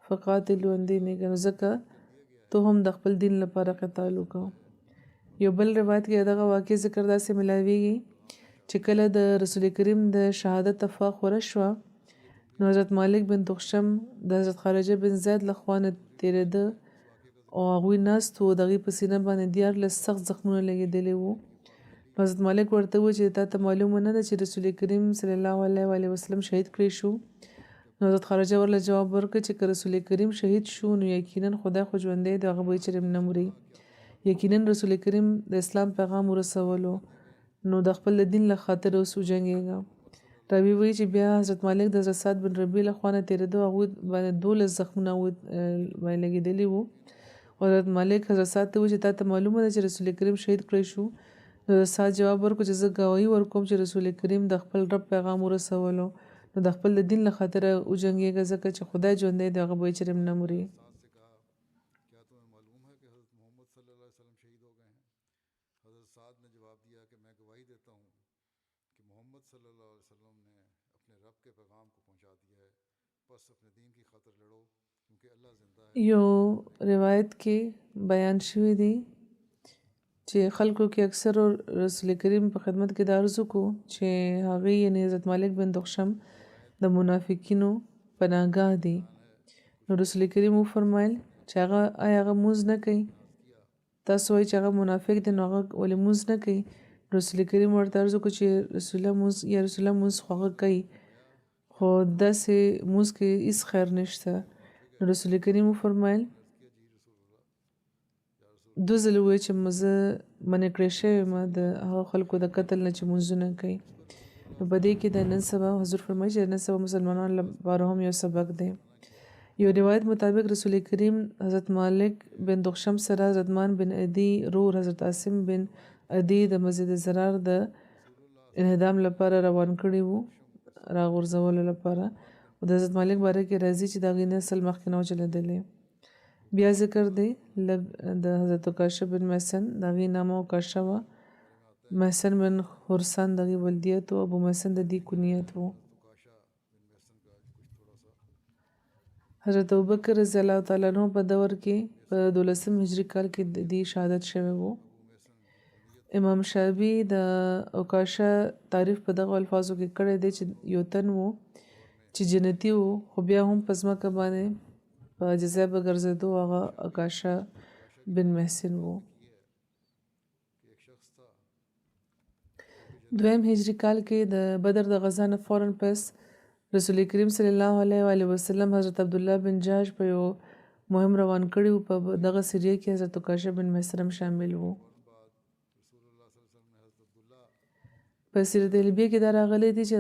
فقاتلوا عن دینک نو ځکه تو هم د خپل دین لپاره قتال وکړه. یو بل روایت کې دغه واقع ذکر داسې ملاویږي چې کله د رسول کریم د شهادت اتفاق خوره شوه نو حضرت مالک بن دخشم د حضرت خارجه بن زید له خوا نه تېرېده او هغوی ناست وو. د هغې په سینه باندې 14 سخت زخمونه لګېدلي وو. حضرت مالک ورته وویل چې تا ته معلومه نه ده چې رسول کریم صلی الله علیه وسلم شهید کړی شو. نو حضرت خارجه ورله جواب ورکړ چې که رسول کریم شهید شو نو یقینا خدای خو ژوندی دی هغه به هېڅ چېرې نه مري. یقینا رسول کریم د اسلام پیغام ورسولو نو د خپل دین له خاطر اوس وجنګېږه. راوي وایي چې بیا حضرت مالک د حضرت سعد بن ربیع له خوا نه تېرېده هغوی باندې 12 زخمونه لګېدلي وو. حضرت مالک حضرت سعد ته وایي چې تا ته معلومه ده چې رسول کریم شهید کړی شو. نو سعد جواب ورکړو چې زه ګواهي ورکوم چې رسول کریم د خپل رب پیغام ورسولو. نو د خپل د دین له خاطره وجنګېږه ځکه چې خدای ژوندی دی هغه به وایي چې نه مري. क्या तुम्हें मालूम है कि हज़रत मोहम्मद सल्लल्लाहु अलैहि वसल्लम शहीद हो गए हैं? हज़रत साद ने जवाब दिया कि मैं गवाही देता हूँ कि मोहम्मद सल्लल्लाहु अलैहि वसल्लम ने अपने रब के पैगाम को पहुँचा दिया है, बस अपने दीन की खातिर लड़ो क्योंकि अल्लाह ज़िंदा है. یو روایت کې بیان شوی دی چې خلکو کې اکثر رسول کریم په خدمت کې دا عرض وکړو چې هغې یعنې حضرت مالک بن دخشم د منافقینو پناهګاه دی. نو رسول کریم وفرمایل چې آیا هغه مونځ نه کوي؟ تاسو وایئ چې هغه منافق دی نو هغه ولې مونځ نه کوي؟ رسول کریم ورته عرض وکړو چې رسول الله مونځ خو هغه کوي خو داسې مونځ کې هېڅ خیر نشته. نو رسول کریم وفرمایل دو ځله ووایي چې زه منع کړی شوی یم د هغه خلکو د قتل نه چې مونځونه کوي. نو په دې کې د نن سبا حضور فرمایي چې نن سبا مسلمانانو لپاره هم یو سبق دی. یو روایت مطابق رسول کریم حضرت مالک بن دخشم سره حضرت مان بن عدي رور حضرت عاصم بن عدي د مسجد زرار د انهدام لپاره روان کړي وو راغورځولو لپاره. او د حضرت مالک باره کې راځي چې د هغې نسل مخکې نه و چلېدلی. بیا ذکر دی لږ د حضرت عکاشة بن محسن د هغې نامه عکاشة وه، محسن بن خرسان د هغې ولدیت و، ابو محسن د دې کنیت و. حضرت ابوبکر رضی الله تعالی عنہ په دور کې په 12 هجري کال کې د دې شهادت شوی و. امام شافعي د عکاشة تعریف په دغه الفاظو کې کړی دی چې یو تن و چې جنتي و خو بیا هم په ځمکه باندې په جزایه ګرځېدو هغه عکاشة بن محسن و. دویم هجري کال کې د بدر د غزا نه فوراً پس رسول کریم صلی الله علیه وسلم حضرت عبدالله بن جاش په یو مهم روان کړي وو. په دغه سریه کې حضرت عکاشة بن محسن شامل وو. په سیرت النبی کې دا راغلی دی چې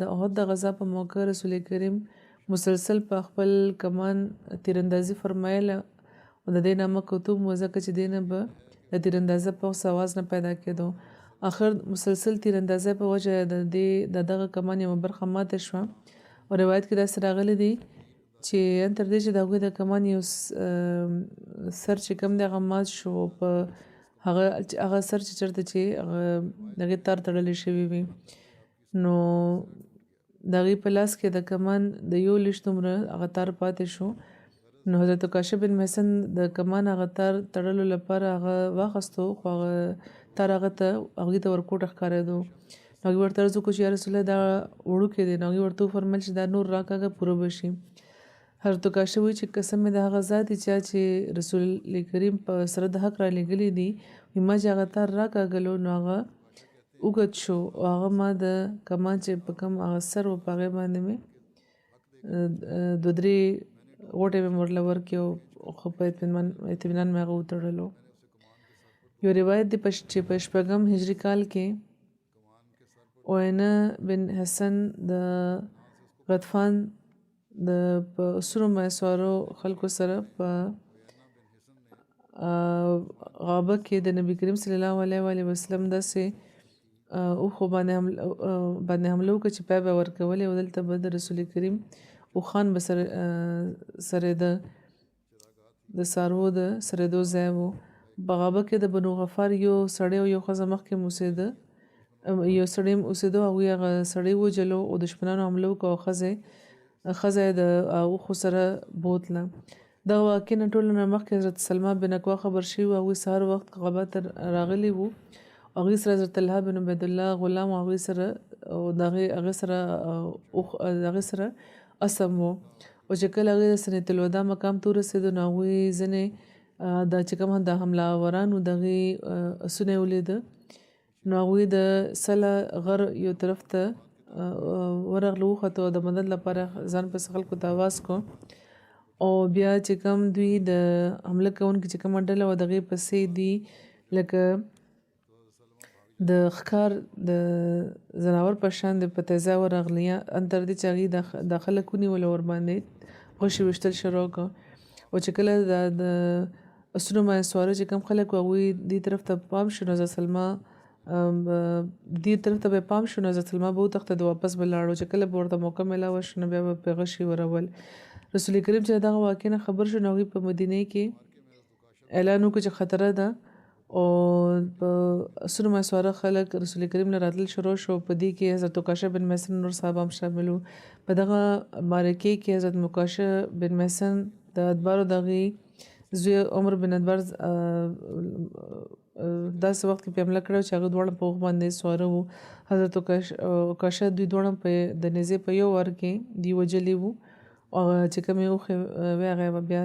د احد د غزا په موقع رسول کریم مسلسل په خپل کمان تیراندازي فرمایله او د دې نامه کتوب و ځکه چې دې نه به د تیراندازه په آواز نه پیدا کېدو. آخر مسلسل تیراندازه په وجه د دغه کمان یوه برخه ماته شوه. او روایت کې داسې راغلی دی چې تر دې چې د هغوی د کمان یو سر چې کوم دی هغه مات شو په هغه سر چې چېرته چې هغې تار تړلی شوي وي نو د هغې په لاس کې د کمان د 21 دومره هغه تار پاتې شو. نو حضرت عکاشة بن محسن د کمان هغه تار تړلو لپاره هغه واخیستو خو هغه تار هغې ته ورکوټه ښکارېدو. نو هغې ورته عرض وکړو چې یا رسول الله دا وړوکی دی. نو هغې ورته وفرمیل چې دا نور راکاږه پوره به شي. حضرت عکاشة وایي چې قسم مې د هغه ذات دی چې رسول کریم په سره د حق رالیږلی دی ما چې هغه تار راکاږلو نو هغه اوږد شو او هغه ما د کمان چې په کوم هغه سر و په هغې باندې مې 2-3 غوټې مې ورله ورکړې او خو په اطمینان مې هغه وتړلو. یو روایت دی چې په 6 هجري کال کې عینه بن حسن د غطفان په اسرو مایسوارو خلکو سره په غابه کې د نبی کریم صلی الله علیه وسلم داسې اوښو باندې حمله وکړه چې پای به ورکولې او دلته به د رسول کریم اوښان به سرېده د څاروو د سرېدو ځای و. په غابه کې د بنو غفار یو سړی او یو ښځه مخکې اوسېده یو سړی اوسېدو هغوی هغه سړی وجلو او دشمنانو حمله وکړه او ښځه یې د اوښو سره بوتله. دغه واقعې نه ټولو نه مخکې حضرت سلمى بن اکوا خبر شوي وو. هغوی سهار وخت غابه ته راغلي وو. هغوی سره حضرت طلحه بن عبیدالله غلام او هغوی سره اسم وو. او چې کله هغوی د سنة الوداع مقام ته ورسېدو نو هغوی ځینې دا چې کوم د حمله آورانو د هغې اسونه یې ولیده نو هغوی د سله غر یو طرف ته ورغلو وختو او د مدد لپاره ځان پسې خلکو ته آواز کو او بیا چې کوم دوی د حمله کوونکي چې کومه ډله وه د هغې پسې دوی لکه د ښکار د ځناور په شان د په تیزه ورغلي تر دې چې هغې دا خلک ونیول او ورباندې غوښې ویشتل شروع کړه. او چې کله د اسونو باندې سواره چې کوم خلک وو هغوی دې طرف ته پام شو نو حضرت سلمى دې طرف ته به پام شو نو حضرت سلمہ به وتښتېد واپس به لاړو چې کله به ورته موقع میلاوه شو نو بیا به پرې غشي ورول رسول کریم چې دغه واقع نه خبر شو نو هغوی په مدینې کې اعلان وکړ چې خطره ده او په اسونو مسواره خلک رسول کریم له راتلل شروع شو په دې کې حضرت عکاشه بن محسن نور صاحب هم شامل وو په دغه معرکې کې حضرت عکاشه بن محسن د ادبارو دغې زوی عمر بن ادبار داسې وخت کې په حمله کړی چې هغه دواړه په اوښ باندې سواره وو حضرت عکاشه دوی دواړه د نیزې په یو وار کې دوی وژلي وو او چې کومې اوښې وې هغه به بیا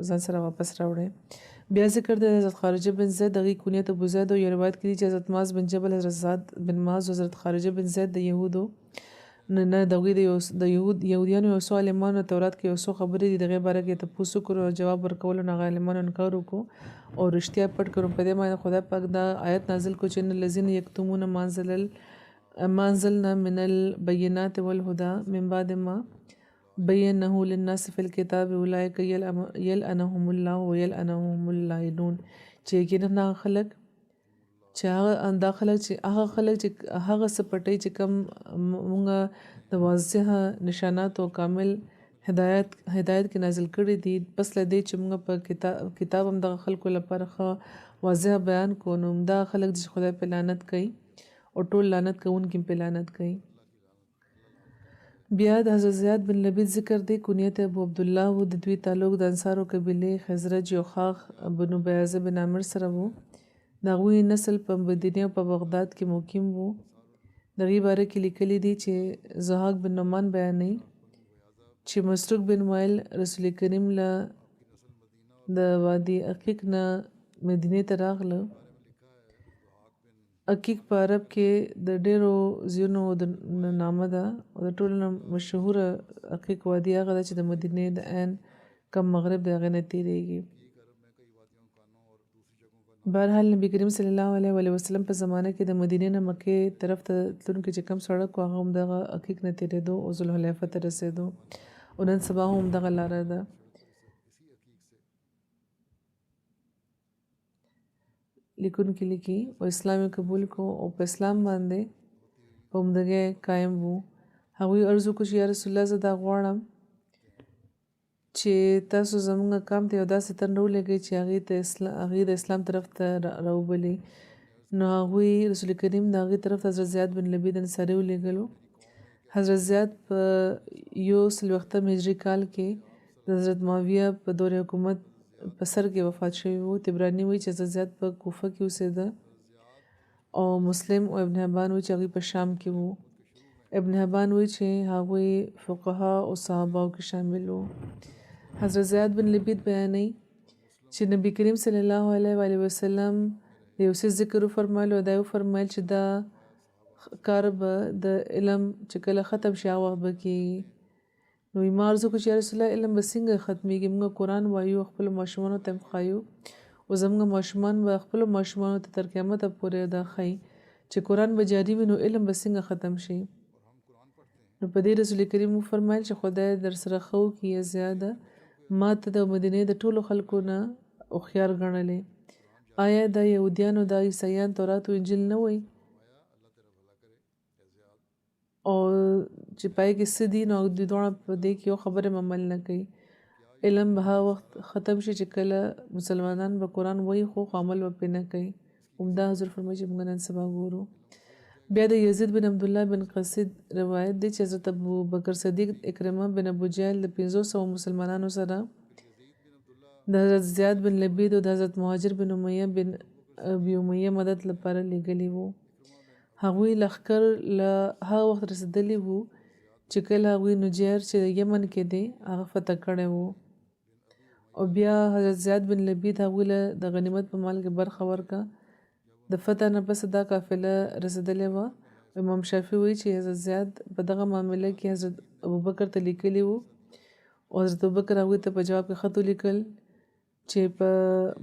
ځان سره واپس راوړی بیا ذکر د حضرت خارجه بن زید دغې کونیت ابو زید او یو روایت کې دي چې حضرت معاذ بن جبل حضرت سعد بن معاذ او حضرت خارجه بن زید د یهودو نه دغوی د یهودیانو یو څو عالمانو تورات کې یو څو خبرې دي دغې باره کې تپوس وکړو او جواب ورکولو نه هغه عالمانو انکار وکړو او رښتیا پټ کړو په دې باندې خدای پاک دا آیت نازل کړو چې ان الذین یکتمون ما انزلنا من البینات والهدى من بعد ما بینه للناس فی الکتاب اولئک یلعنهم الله ویلعنهم اللاعنون چې یقینا هغه خلک چې هغه څه پټوي چې کوم مونږ د واضح نشانات او کامل هدایت کې نازل کړي دي پس له دې چې مونږ په کتاب هم دغه خلکو لپاره ښه واضح بیان کوو نو دا خلک چې خدای په لعنت کوي او ټول لعنت کوونکي په لعنت کوي بیا د حضرت زیاد بن لبید ذکر دی کنیت ابو عبدالله و د دوی تعلق د انصارو قبیلې خزرج او خاخ بنو بیاضه بن عامر سره وو د هغوی نسل په مدینه او په بغداد کې مقیم وو د هغې باره کې لیکلي دي چې زهاق بن نعمان بیانوي چې مسروق بن وائل رسول کریم له د وادي عقیق نه مدینې ته راغله عقیق په عرب کې د ډېرو ځایونو د نامه ده او د ټولو نه مشهوره عقیق وادي هغه ده چې د مدینې د عین کم مغرب د هغې نه تېرېږي بهرحال نبی کریم صلی الله علیه وسلم په زمانه کې د مدینې نه مکې طرف ته تلونکي چې کم سړک و هغه هم دغه عقیق نه تېرېدو او ذوالحلیفه ته رسېدو او نن سبا هم دغه لاره ده لیکونکي لیکي او اسلام قبول کو او په اسلام باندې په عمدګۍ قایم وو هغوی عرض وکړو چې یا رسول الله زه دا غواړم چې تاسو زموږ قام ته یو داسې تن راولېږئ چې هغې د اسلام طرف ته راوبلي نو هغوی رسول کریم د هغې طرف ته حضرت زیاد بن لبید انصاري ولېږلو حضرت زیاد په 140 هجري کال کې د حضرت معاویه په دور حکومت په سر کې وفات شوی وو طبراني وایي چې حضرت زیاد په کوفه کې اوسېده او مسلم او ابن حبان وایي چې هغوی په شام کې وو ابن حبان وایي چې هغوی فقها او صحاباو کې شامل وو حضرت زیاد بن لبید بیانوي چې نبی کریم صلی الله علیه وسلم د یو څه ذکر وفرمایل او دا یې وفرمایل چې دا کار به د علم چې کله ختم شي هغه وخت به کېږي نو ما عرض وکړو چې یا رسول الله علم به څنګه ختمېږي موږ قرآن وایو خپلو ماشومانو ته هم ښایو او زموږ ماشومان به خپلو ماشومانو ته تر قیامته پورې دا ښایي چې قرآن به جاري وي نو علم به څنګه ختم شي نو په دې رسول کریم وفرمایل چې خدای در سره ښه وکړي یا زیاده ما ته د مدینې د ټولو خلکو نه هوښیار ګڼلې آیا د یهودیانو د عیسایان تورات او انجیل نه وایي او چې پای کې څه دي نو دوی دواړه په دې کې یو خبره عمل نه کوي علم به هغه وخت ختم شي چې کله مسلمانان به قرآن وایي خو عمل به پرې نه کوي همدا حضور فرمایي چې موږ نن سبا ګورو بیا د یزید بن عبدالله بن قصید روایت دی چې حضرت ابو بکر صدیق اکرمه بن ابو جهل د 500 مسلمانانو سره د حضرت زیاد بن لبید او د حضرت مهاجر بن امیه بن ابي امیه مدد لپاره لېږلي وو هغوی لښکر له هغه وخت رسېدلی وو چې کله هغوی نجیر چې یمن کې دی هغه فتح کړی وو او بیا حضرت زیاد بن لبید هغوی له د غنیمت په مال کې برخه ورکړه د فتح نه پس دا قافله رسېدلې وه امام شافعي وایي چې حضرت زیاد په دغه معامله کې حضرت ابوبکر ته لیکلي وو او حضرت ابوبکر هغوی ته په جواب کې خط ولیکل چې په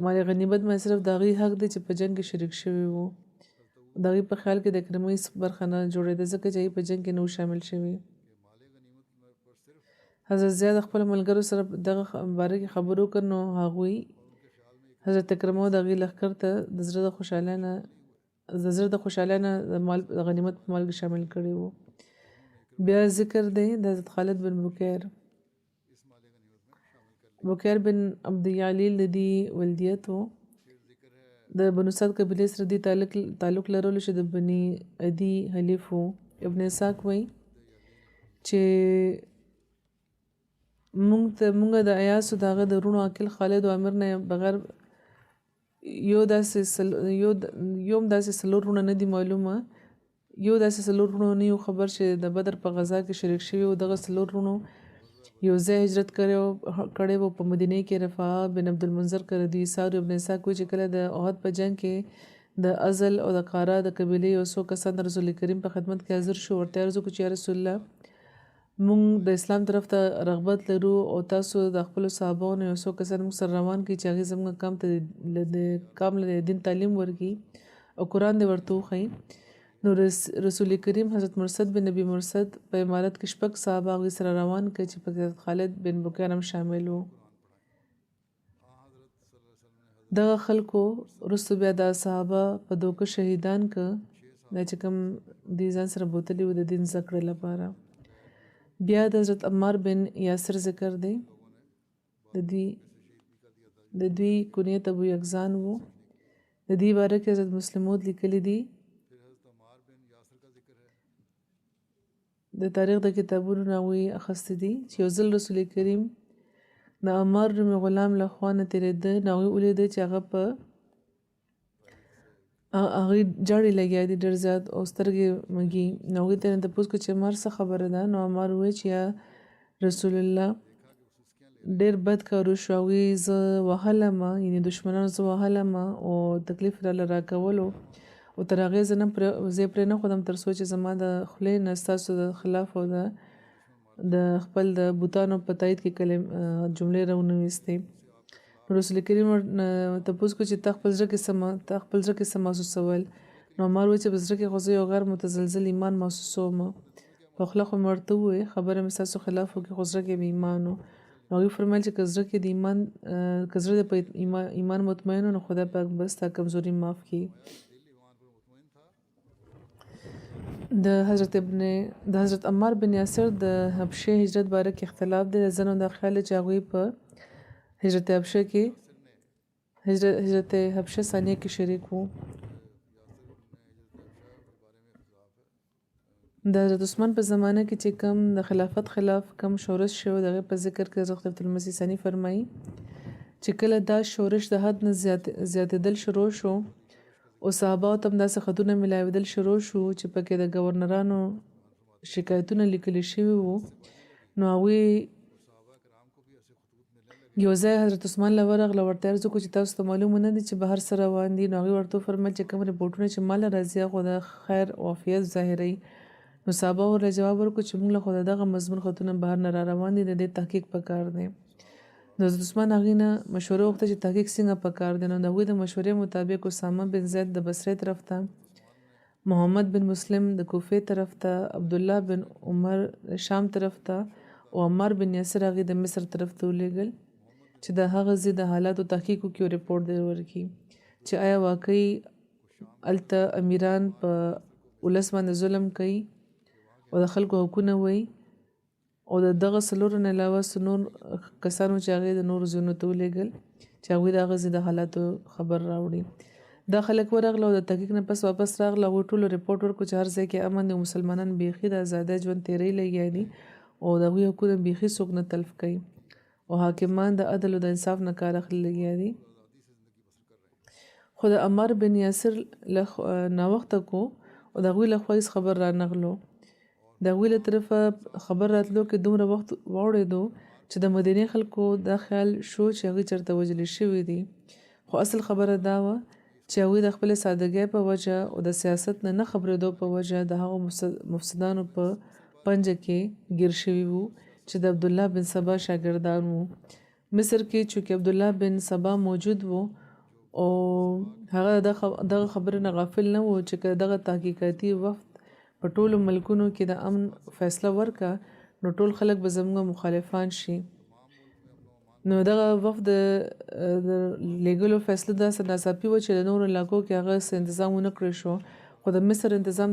مال غنیمت باندې صرف د هغوی حق دی چې په جنګ کې شریک شوي وو د هغوی په خیال کې د اکرمه برخه نه جوړېده ځکه چې هغوی په جنګ کې نه شامل شوي حضرت زیاد خپل ملګرو سره دغه باره کې خبرو وکړ نو هغوی حضرت اکرمه د هغوی لښکر ته د زړه د خوشحالۍ نه د زړه د خوشحالۍ نه د مال د غنیمت په مال کې شامل کړي وو. بیا ذکر دی د حضرت خالد بن بکیر. بکیر بن عبد یعلیل د دې ولدیت و د بنو سعد قبیلې سره دې تعلق لرلو چې د بني عدي حلیف و. ابن اسحاق وایي چې مونږ د ایاسو د هغه د وروڼو عاقل خالد او امیر نه بغیر یو هم داسې څلور وروڼه نه دي معلومه، یو داسې څلور وروڼو نه یو خبر چې د بدر په غزا کې شریک شوي و. دغه څلور وروڼو یو ځای هجرت کړی و په مدینه کې. رفاعه بن عبدالمنذر کردي سار ابن اسحاق وایي چې کله د احد په جنګ کې د ازل او د قاره د قبیلې یو څو کسان د رسول کریم په خدمت کې حاضر شو. ورته عرض وکړو چې یا رسول الله مونږ د اسلام طرف ته رغبت لرو او تاسو د خپلو صحابانو یو څو کسان موږ سره روان کړي چې هغې زموږ قام له دین تعلیم ورکړي او قرآن دې ورته وښیي. نو رسول کریم حضرت مرصد بن نبی مرصد په امارت کې 6 صحابه هغوی سره روان کړي چې پکې حضرت خالد بن بکیر هم شامل و. دغه خلکو وروسته بیا دا صحابه په دوکه شهیدان که دا چې کوم دې ځان سره بوتلي و د دین زده کړې لپاره. بیا د حضرت عمار بن یاسر ذکر دی. د دوی کنیت ابو یکزان و. د دې باره کې حضرت مسلمود لیکلی دي. د تاریخ د کتابونو نه هغوی اخیستي دي چې یو ځل رسول کریم د عمار نومي غلام له خوا نه تېرېده نو هغوی ولیده چې هغه په هغوی جاړې لګیا دي ډېر زیات او سترګې مږي. نو هغوی ته یې تپوس کړو چې عمار څه خبره ده؟ نو عمار وویل چې یا رسول الله ډېر بد کار وشو، هغوی زه وهلم یعنې دشمنانو زه وهلم او تکلیف راله راکولو او تر هغې زه یې پرې نه ښودم تر څو چې زما د خولې نه ستاسو د خلاف او د خپل د بوتانو په تایید کې جملې راونه ویستې. رسول کریم تپوس کړو چې تا خپل زړه کې څه محسوسول؟ نو عمار وویل چې په زړه کې خو زه یو غیر متزلزل ایمان محسوسوم. په خوله خو مې ورته وویل خبره مې ستاسو خلاف وکړي خو زړه کې مې ایمان و. نو هغوی فرمایل چې که زړه دې په ایمان مطمئن و نو خدای پاک به ستا کمزوري معاف کړي. د حضرت عمار بن یاسر د حبشې هجرت باره کې اختلاف دی. د ځینو دا خیال دی چې هغوی په هجرت حبشه ثانیه کې شریک وو. د حضرت عثمان په زمانه کې چې کم د خلافت خلاف کم شورش شو د هغې په ذکر کې حضرت خلیفة المسیح ثانی فرمایي چې کله دا شورش د حد نه زیاتېدل شروع شو او صحابهو ته هم داسې خطونه میلاوېدل شروع شو چې پکې د ګورنرانو شکایتونه لیکلي شوي وو. نو هغوی یو ځای حضرت عثمان له ورغله ورته عرض وکړو چې تاسو ته معلومه نه دي چې بهر څه روان دي؟ نو هغوی ورته وفرمیل چې کوم رپورټونه چې ما له راځي هغه د خیر او عافیت ظاهروي. نو صحابه ورله جواب ورکړو چې موږ له خو د دغه مضمون خطونه بهر نه را روان دي د دې تحقیق پکار دی. نو حضرت عثمان هغوی نه مشوره وغوښته چې تحقیق څنګه پکار دی. نو د هغوی د مشورې مطابق اسامه بن زید د بصرې طرف ته، محمد بن مسلم د کوفې طرف ته، عبدالله بن عمر شام طرف ته او عمار بن یاسر هغوی د مصر طرف ته ولیږل چې د هغه ځای د حالاتو تحقیق وکړي او رپورټ دې ورکړي چې آیا واقعي هلته امیران په ولس باندې ظلم کوي او د خلکو حقونه وایي او د دغه څلورو نه علاوه نور کسانو چې هغوی د نورو ځایونو ته ولیږل چې هغوی د هغه ځای د حالاتو خبر راوړي. دا خلک ورغله او د تحقیق نه پس واپس راغله. هغوی ټولو رپورټ ورکړو چې هر ځای کې امن دی او مسلمانان بیخي د ازادۍ ژوند تېرۍ لګیا دي او د هغوی حقونه بیخي څوک نه تلف کوي او حاکمان د عدل او د انصاف نه کار اخلي لګیا دي. خو د عمار بن یاسر ناوخته کو او د هغوی له خوا هېڅ خبر رانغلو. د هغوی له طرفه خبر راتلو کې دومره وخت واوړېدو چې د مدینې خلکو دا خیال شو چې هغوی چېرته وژلي شوي دي. خو اصل خبره دا وه چې هغوی د خپلې سادګۍ په وجه او د سیاست نه خبرېدو په وجه د هغو مفسدانو په پنجه کې ګیر شوي وو چې د عبدالله بن سبا شاګردان وو. مصر کې چونکې عبدالله بن سبا موجود وو او هغه دغه خبرې نه غافل نه وو چې که دغه تحقیقاتي وفد په ټولو ملکونو کې د امن فیصله ورکه نو ټول خلک به زموږ مخالفان شي. نو دغه وفد د لیګلو فیصله داسې ناڅاپي وه چې د نورو علاقو کې هغه څه انتظام ونه کړی شو خو د مصر انتظام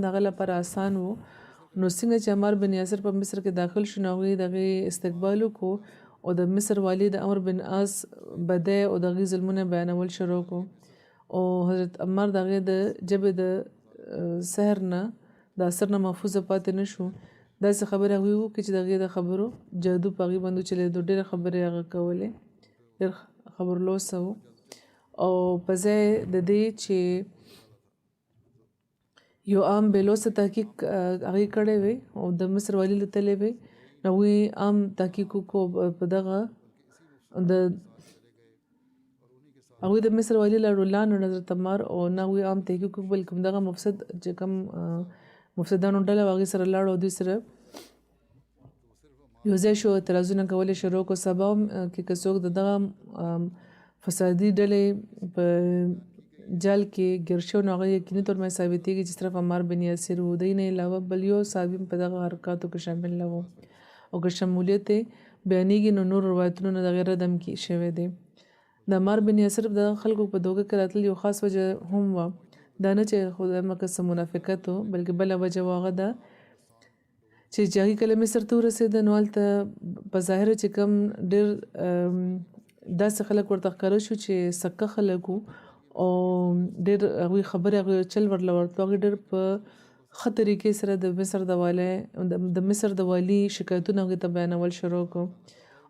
د هغه لپاره آسان و نو څنګه چې عمار بن یاسر په مصر کې داخل شو نو هغوی د هغې استقبال وکړو او د مصر والي د عمر بن عاص بدی او د هغې ظلمونه بیانول شروع کړو او حضرت عمار د هغې د ژبې د سحر نه د اثر نه محفوظه پاتې نه شو داسې خبرې هغوی وکړي چې د هغې د خبرو جادو په هغې باندې وچلېدو ډېرې خبرې هغه کولې ډېر خبرلوڅه و او په ځای د دې چې یو عام بېلوڅه تحقیق هغې کړی وی او د مصر والي له تللی وی نو هغوی عام تحقیق وکړو په دغه هغوی د مصر والي لاړو لاندې حضرت عمار او نه هغوی عام تحقیق وکړو بلکې همدغه مفسد چې کوم مفسدانو ډله وه هغې سره لاړو او دوی سره یو ځای شو اعتراضونه کول یې شروع کړو سبا کې که څوک د دغه فسادي ډلې په جال کې ګیر شو نو هغه یقیني طور باندې ثابتېږي چې صرف عمار بن یاسر و دی نه علاوه بل یو صحابي په دغه حرکاتو کې شامل نه و او که شمولیت یې بیانېږي نو نور روایتونو نه د هغې رد هم شوی دی د عمار بن یاسر د خلکو په دوکه کې راتلل یو خاص وجه هم وه دا نه چې خدای مکه څه منافقت و بلکې بله وجه و هغه ده چې هغې کله مصر ته ورسېده نو هلته په ظاهره چې کوم ډېر داسې خلک ورته ښکاره شو چې سکه خلک وو او ډېر هغوی خبرې هغوی چل ورله ورته هغوی ډېر په ښه طریقې سره د مصر د والي شکایتونه هغوی ته بیانول شروع کړو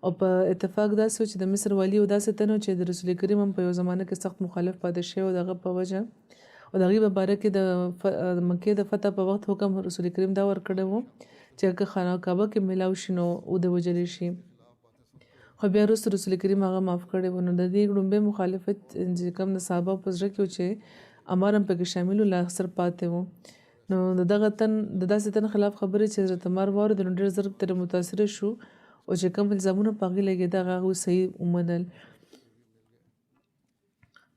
او په اتفاق داسې و چې د مصر والي یو داسې تن و چې د رسول کریم هم په یو زمانه کې سخت مخالف پاتې شوی و د هغه په وجه او د هغې په باره کې د مکې د فتح په وخت حکم رسول کریم دا ورکړی و چې که خانه کعبه کې میلاو شي نو د وژلی شي خو بیا وروسته رسول کریم هغه معاف کړی و نو د دې لومبی مخالفت چې کوم د صحابه په زړه کې و چې عمار هم پکې شامل و لا اکثر پاتې و نو د داسې تن خلاف خبرې چې حضرت عمار واورېد نو ډېر زر ترې متاثره شو او چې کوم الزامونه په هغې لګېده هغه هغوی صحیح ومنل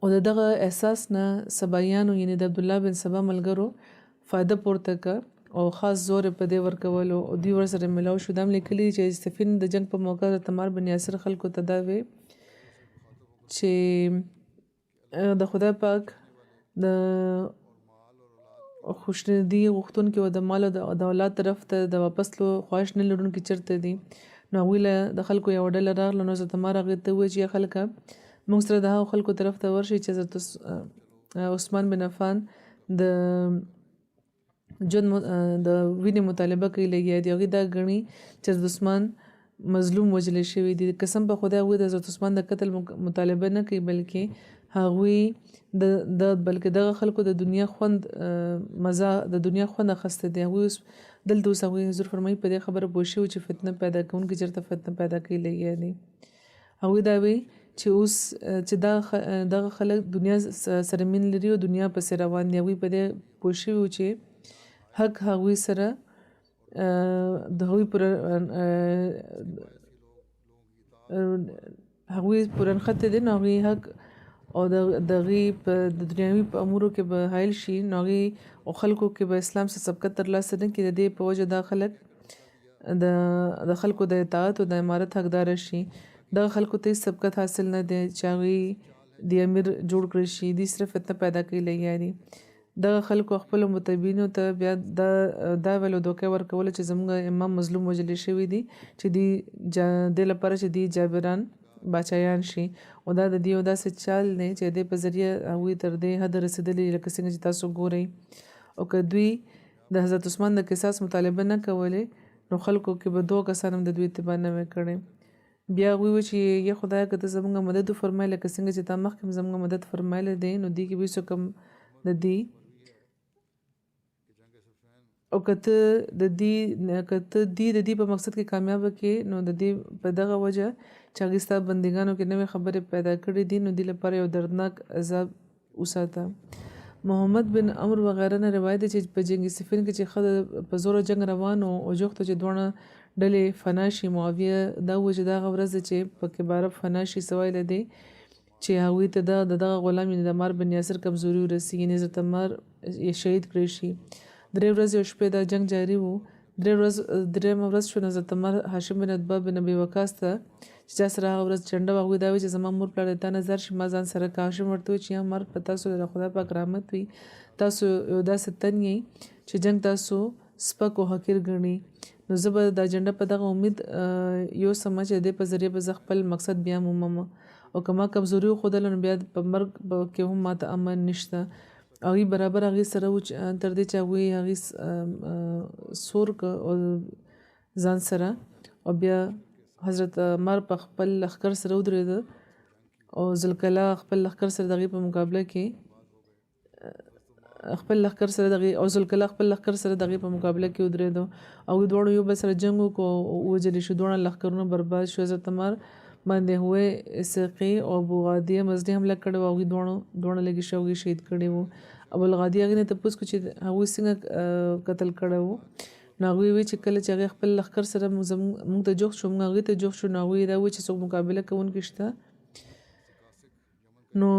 او د دغه احساس نه سبایانو یعنې د عبدالله بن سبا ملګرو فایده پورته کړه او خاص زور په دې ورکولو او دوی ورسره ملاو شو دا هم لیکلي چې سفین د جنګ په موقع حضرت عمار بن یاسر خلکو ته دا وی چې د خدای پاک د خوشنودي غوښتونکي او د مال او د اولاد طرف ته د واپس تلو خواهش نه لرونکي چېرته دي نو هغوی له د خلکو یوه ډله راغله نو حضرت عمار هغې ته وویل چې یا خلکه موږ سره د هغو خلکو طرف ته ورشي چې حضرت عثمان بن عفان د وینې مطالبه کوي لګیا دي هغوی دا ګڼي چې حضرت عثمان مظلوم وژلی شوي دي قسم په خدای هغوی د حضرت عثمان د قتل مطالبه نه کوي بلکې هغوی بلکې دغه خلکو د دنیا خوند اخیستی دی هغوی دلته اوس هغوی حضور فرمایي په دې خبره پوه شوي چې فتنه پیدا کوونکي چېرته فتنه پیدا کوي لګیا دي هغوی دا وایي چې اوس چې دغه خلک دنیا سره مین لري او دنیا پسې روان دي هغوی په دې پوه شوي چې حق هغوی سره د هغوی پوره نښتی دی نو هغوی حق او د هغې په د دنیاوي په امورو کې به حایل شي نو هغې او خلکو کې به اسلام څه سبقت ترلاسه نه کړي د دې په وجه دا خلک د خلکو د اطاعت او د امارت حقداره شي دغه خلکو ته هېڅ سبقت حاصل نه دی چې هغوی د امیر جوړ کړی شي دوی صرف فتنه پیدا کوي لګیا دي دغه خلکو خپلو متبینو ته بیا دا ویلو دوکه ورکوله چې زموږ امام مظلوم وژلی شوي دي چې دې لپاره چې دوی جابران باچایان شي او دا د دې یو داسې چال دی چې د دې په ذریعه هغوی تر دې حده رسېدلي لکه څنګه چې تاسو ګورئ او که دوی د حضرت عثمان د قصاص مطالبه نه کولې نو خلکو کې به 2 کسان هم د دوی اتباع نه وی کړی بیا هغوی وایي چې یا خدایه که ته زموږ مدد وفرمایې لکه څنګه چې تا مخکې هم زموږ مدد فرمایلی دی نو دې کې به هېڅوک هم د دې او که ته د دې په مقصد کې کامیابه کې نو د دې په دغه وجه چې هغې ستا بندګانو کې نوې خبرې پیدا کړي دي نو دې لپاره یو دردناک عذاب وساته محمد بن عمرو وغیره نه روایت دی چې په جنګ صفین کې چې ښه په زوره جنګ روان او جوختو چې دواړه ډلې فنا شي معاویه دا و چې دغه ورځ چې پکې باره فنا شي سوای له دی چې هغوی ته دغه غلام یعنې د عمار بن یاسر کمزوري ورسي یعنې حضرت عمار یې شهید کړی شي 3 ورځې او شپې دا جنګ جاري و درېیمه ورځ شو نو حضرت عمر هاشم بن عتبه بن ابي وقاص ته چې چا سره هغه ورځ جنډه وه هغوی دا وایي چې زما مور پلار د تا نظر شي ما ځان سره که هاشم ورته وایي چې یا عمر په تاسو د خدای پاک رحمت وي تاسو یو داسې تن یئ چې جنګ تاسو سپک او حقیر ګڼئ نو زه به دا جنډه په دغه امید یوسمه چې د دې په ذریعه به زه خپل مقصد بیا مومم او که ما کمزوري وښودله نو بیا په مرګ کې هم ماته امن نشته هغوی برابر هغې سره و تر دې چې هغوی هغې سور که ځان سره او بیا حضرت عمر په خپل لښکر سره ودرېده او ذوالکلا خپل لښکر سره د هغې په مقابله کې ذوالکلا خپل لښکر سره د هغې په مقابله کې ودرېدو هغوی دواړو یو بل سره جنګ وکړو او ووژلې شو دواړه لښکرونه برباد شو حضرت عمر باندې هوی سقي او ابو غادیه مزدي حمله کړې وه هغوی دواړه لږې شو هغوی شهید کړي وو ابوالغادیه هغې نه تپوس کړو چې هغوی څنګه قتل کړی وو نو هغوی وایي چې کله چې هغې خپل لښکر سره موږ ته جوخت شو موږ هغې ته جوخت شو نو هغوی دا وایي چې څوک مقابله کوونکي شته نو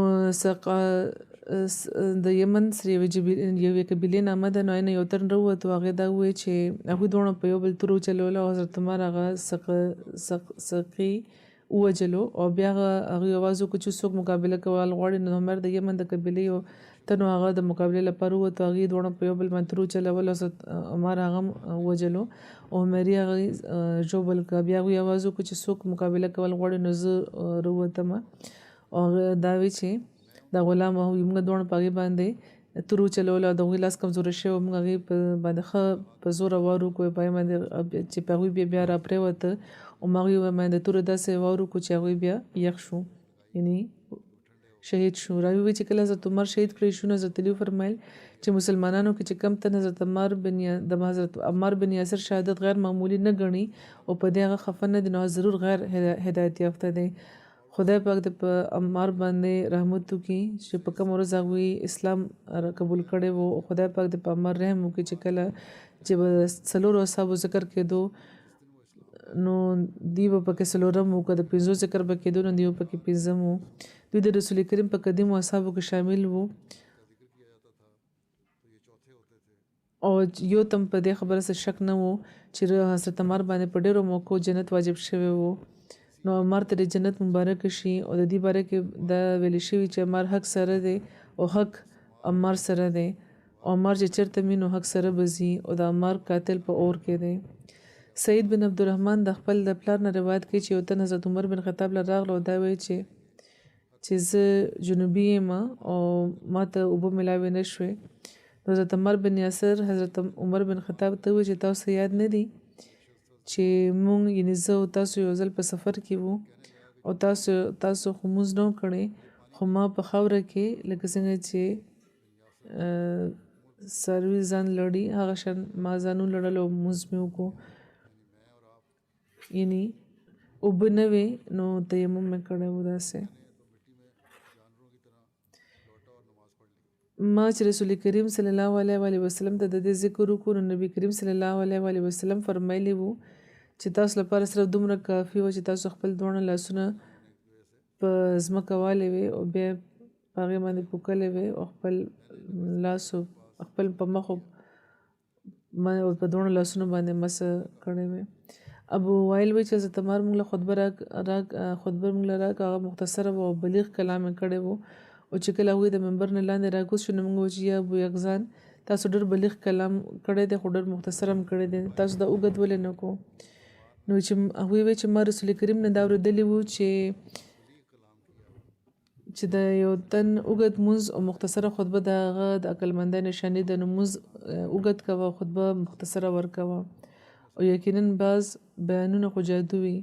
د یمن سره یوې قبیلې نامه ده نو هغې نه یو تن راووت او هغې دا ووایي چې هغوی دواړو په یو بل تور وچلوله او حضرت عمر هغه سقي ووجلو او بیا هغوی اواز وکړو چې څوک مقابله کول غواړي نو عمر د یمن د قبیلې یو تن هغه د مقابلې لپاره ووت هغې دواړو په یو بل باندې تور وچلول او حضرت عمر هغه ووجلو او عمري هغې ژوبل کړه بیا هغوی اواز وکړو چې څوک مقابله کول غواړي نو زه راووتم او دا وایي چې دا غلام هغوی موږ دواړو په هغې باندې تور وچلول او د هغوی لاس کمزوری شوی موږ هغې باندې ښه په زوره وار وکړو په هغې باندې چې په هغوی بیا را پرېوته او ما هغوی باندې توره داسې وار وکړو چې هغوی بیا یخ شو یعنی شهید شو راوي وایي چې کله حضرت عمر شهید کړی شو نو حضرت علي وفرمیل چې مسلمانانو کې چې کم تن حضرت عمار بن یاسر شهادت غیر معمولی نه ګڼي او په دې هغه خفه نه دي نو ضرور غیر هدایت یافته دی خدای پاک د په عمار باندې رحمت وکړي چې په کوم ورځ هغوی اسلام قبول کړی و او خدای پاک د په عمار رحم وکړي چې کله چې به څلورو اصحابو ذکر کېدو نو دوی به پکې څلورم و که د پنځو ذکر به کېدو نو دوی به پکې پنځم و دوی د رسول کریم په قدیمو اصحابو کې شامل وو او یو تم په دې خبره څه شک نه و چې حضرت عمر باندې په ډېرو موقعو جنت واجب شوی و نو عمر ته د جنت مبارک شي او د دې باره کې دا ویل شوي چې عمر حق سره دی او حق عمر سره دی او عمر چې چېرته وي نو حق سره به ځي او د عمر قاتل په اور کې دی سعید بن عبدالرحمن د خپل د پلار نه روایت کوي چې یو تن حضرت عمر بن خطاب له راغله او دا وایي چې زه جنوبي یم او ما ته اوبه ملاوې نه شوې حضرت عمر بن یاسر حضرت عمر بن خطاب ته وایي چې تاسو یاد نه دي چې مونږ یعنې زه او تاسو یو ځل په سفر کې وو او تاسو خو مونځ نه و کړی خو ما په خاوره کې لکه څنګه چې څاروي ځان لړي هغه شان ما ځان ولړل او مونځ مې وکړو یعنی اوبه نه وې نو تیمم مې کړی و داسې ما چې رسول کریم صلی الله علیه وسلم ته د دې ذکر وکړو نو نبی کریم صلی الله علیه وسلم فرمایلی وو چې تاسو لپاره صرف دومره کافي و چې تاسو خپل دواړه لاسونه په ځمکه والې وې او بیا په هغې باندې پوکلې وې او خپل لاسو خپل په مخو په دواړو لاسونو باندې مسه کړی وې ابو وائل وایي چې حضرت عمر موږ له خطبه موږ له راکړه هغه مختصره او بلیغ کلام یې کړی و او چې کله هغوی د منبر نه لاندې راکوز شو نو موږ وایو چې یا ابو یقظان تاسو ډېر بلیغ کلام کړی دی خو ډېر مختصر هم کړی دی تاسو دا اوږد ولې نه کو نو چې هغوی وایي چې ما رسول کریم نه دا اورېدلی وو چې د یو تن اوږد مونځ او مختصره خطبه د هغه د عقلمندۍ نشانې ده نو مونځ اوږد کوه خطبه مختصره ورکوه او یقینا بعض بیانونه خو جادو وي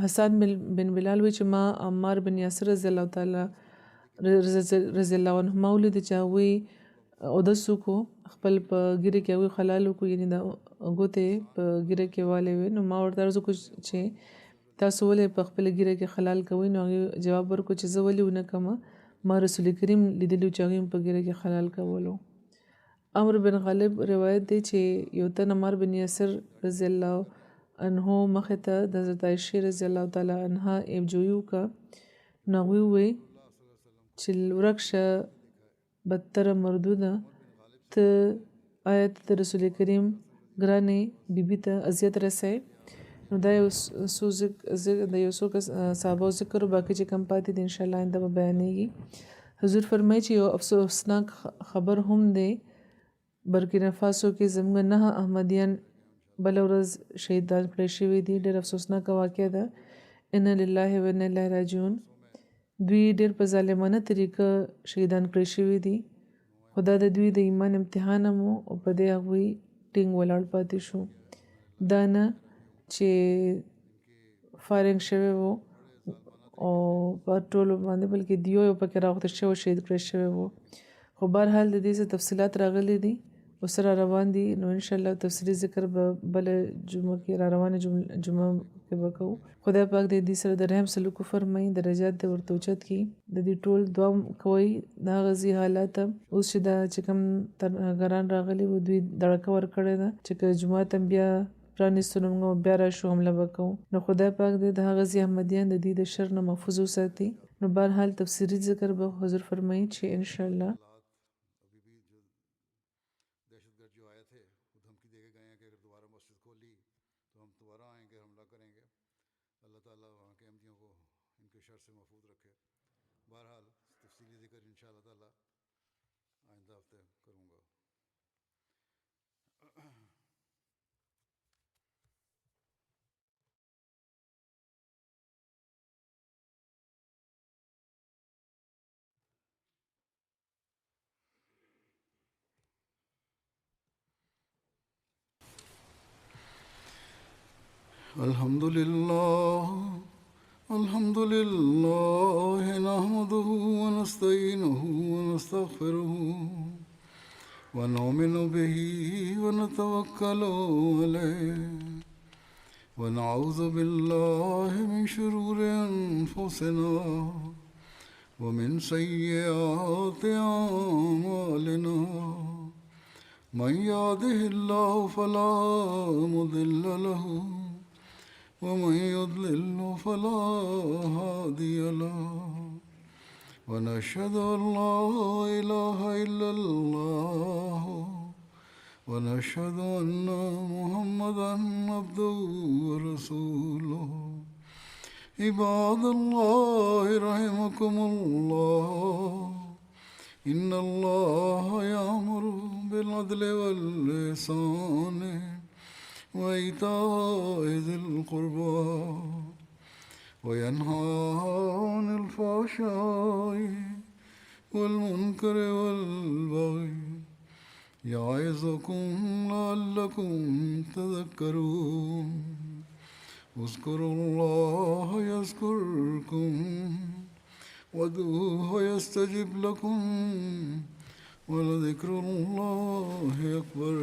حسان بن بلال وایي چې ما عمار بن یاسر رضی الله عنهما ولیدل چې هغوی اودس وکړو خپل په ګیره کې هغوی خلال وکړو یعنې د ګوتې په ګیره کې والې وې نو ما ورته عرض وکړو چې تاسو ولې په خپله ګیره کې خلال کوئ نو هغې جواب ورکړو چې زه ولې ونه کومه ما رسول کریم لیدلي چې هغوی په ګیره کې خلال کولو عمرو بن غالب روایت دی چې یو تن عمار بن یاسر رضی الله عنه مخې ته د حضرت عایشې رضی الله تعالی عنها عیبجویي وکړه نو هغوی وویل چې ورک شه بدتره مردوده ته آیا ته د رسول کریم ګرانې بیبي ته اذیت رسوي. نو دا یو څو صحابو ذکر باقي چې کم پاتې دي انشاءالله آینده به بیانېږي. حضور فرمایي چې یو افسوسناک خبر هم دی، برکینا فاسو کې زموږ 9 احمدیان بله ورځ شهیدان کړای شوي دي. ډېر افسوسناکه واقعه ده. ان لله و انا الیه راجعون. دوی ډېر په ظالمانه طریقه شهیدان کړای شوي دي. خدا د دوی د ایمان امتحان هم او په دې هغوی ټینګ ولاړ پاتې شو. دا نه چې فارنګ شوی وو او په ټولو باندې بلکې دیو یو پکې راغوښته شوی شهید کړی شوی وو. خو بهرحال د دې څه تفصیلات راغلي دي او سره روان دي. نو انشاءالله تفصیلي ذکر به بله جمعه کې را روانه جمعه کې به کوو. خدای پاک دې دې سره د رحم سلوک وفرمایي، درجات دې ورته اوچت کړي. د دې ټول دعا کوئ د هغه ځي حالات اوس چې دا چې کوم ترهګران راغلي وو دوی دړکه ورکړې ده چې که جومات هم بیا پرانیستو نو موږ بیا راشو حمله به کوو. نو خدای پاک دې د هغه ځي احمدیان د دې د شر نه محفوظ وساتي. نو بهرحال تفسیري ذکر به حضور فرمایي چې انشاءالله الحمد لله نحمده ونستعينه ونستغفره ونؤمن به ونتوكل عليه ونعوذ بالله من شرور أنفسنا ومن سيئات أعمالنا. من يهده الله فلا مضل له ومن يضلل فلا هادي له. ونشهد أن لا إله إلا الله ونشهد أن محمدا عبده ورسوله. عباد الله رحمكم الله، إن الله يأمر بالعدل والإحسان وإيتاء ذي القربى وينهى عن الفحشاء والمنكر والبغي يعظكم لعلكم تذكرون. اذكروا الله يذكركم وادعوه يستجب لكم ولذكر الله أكبر.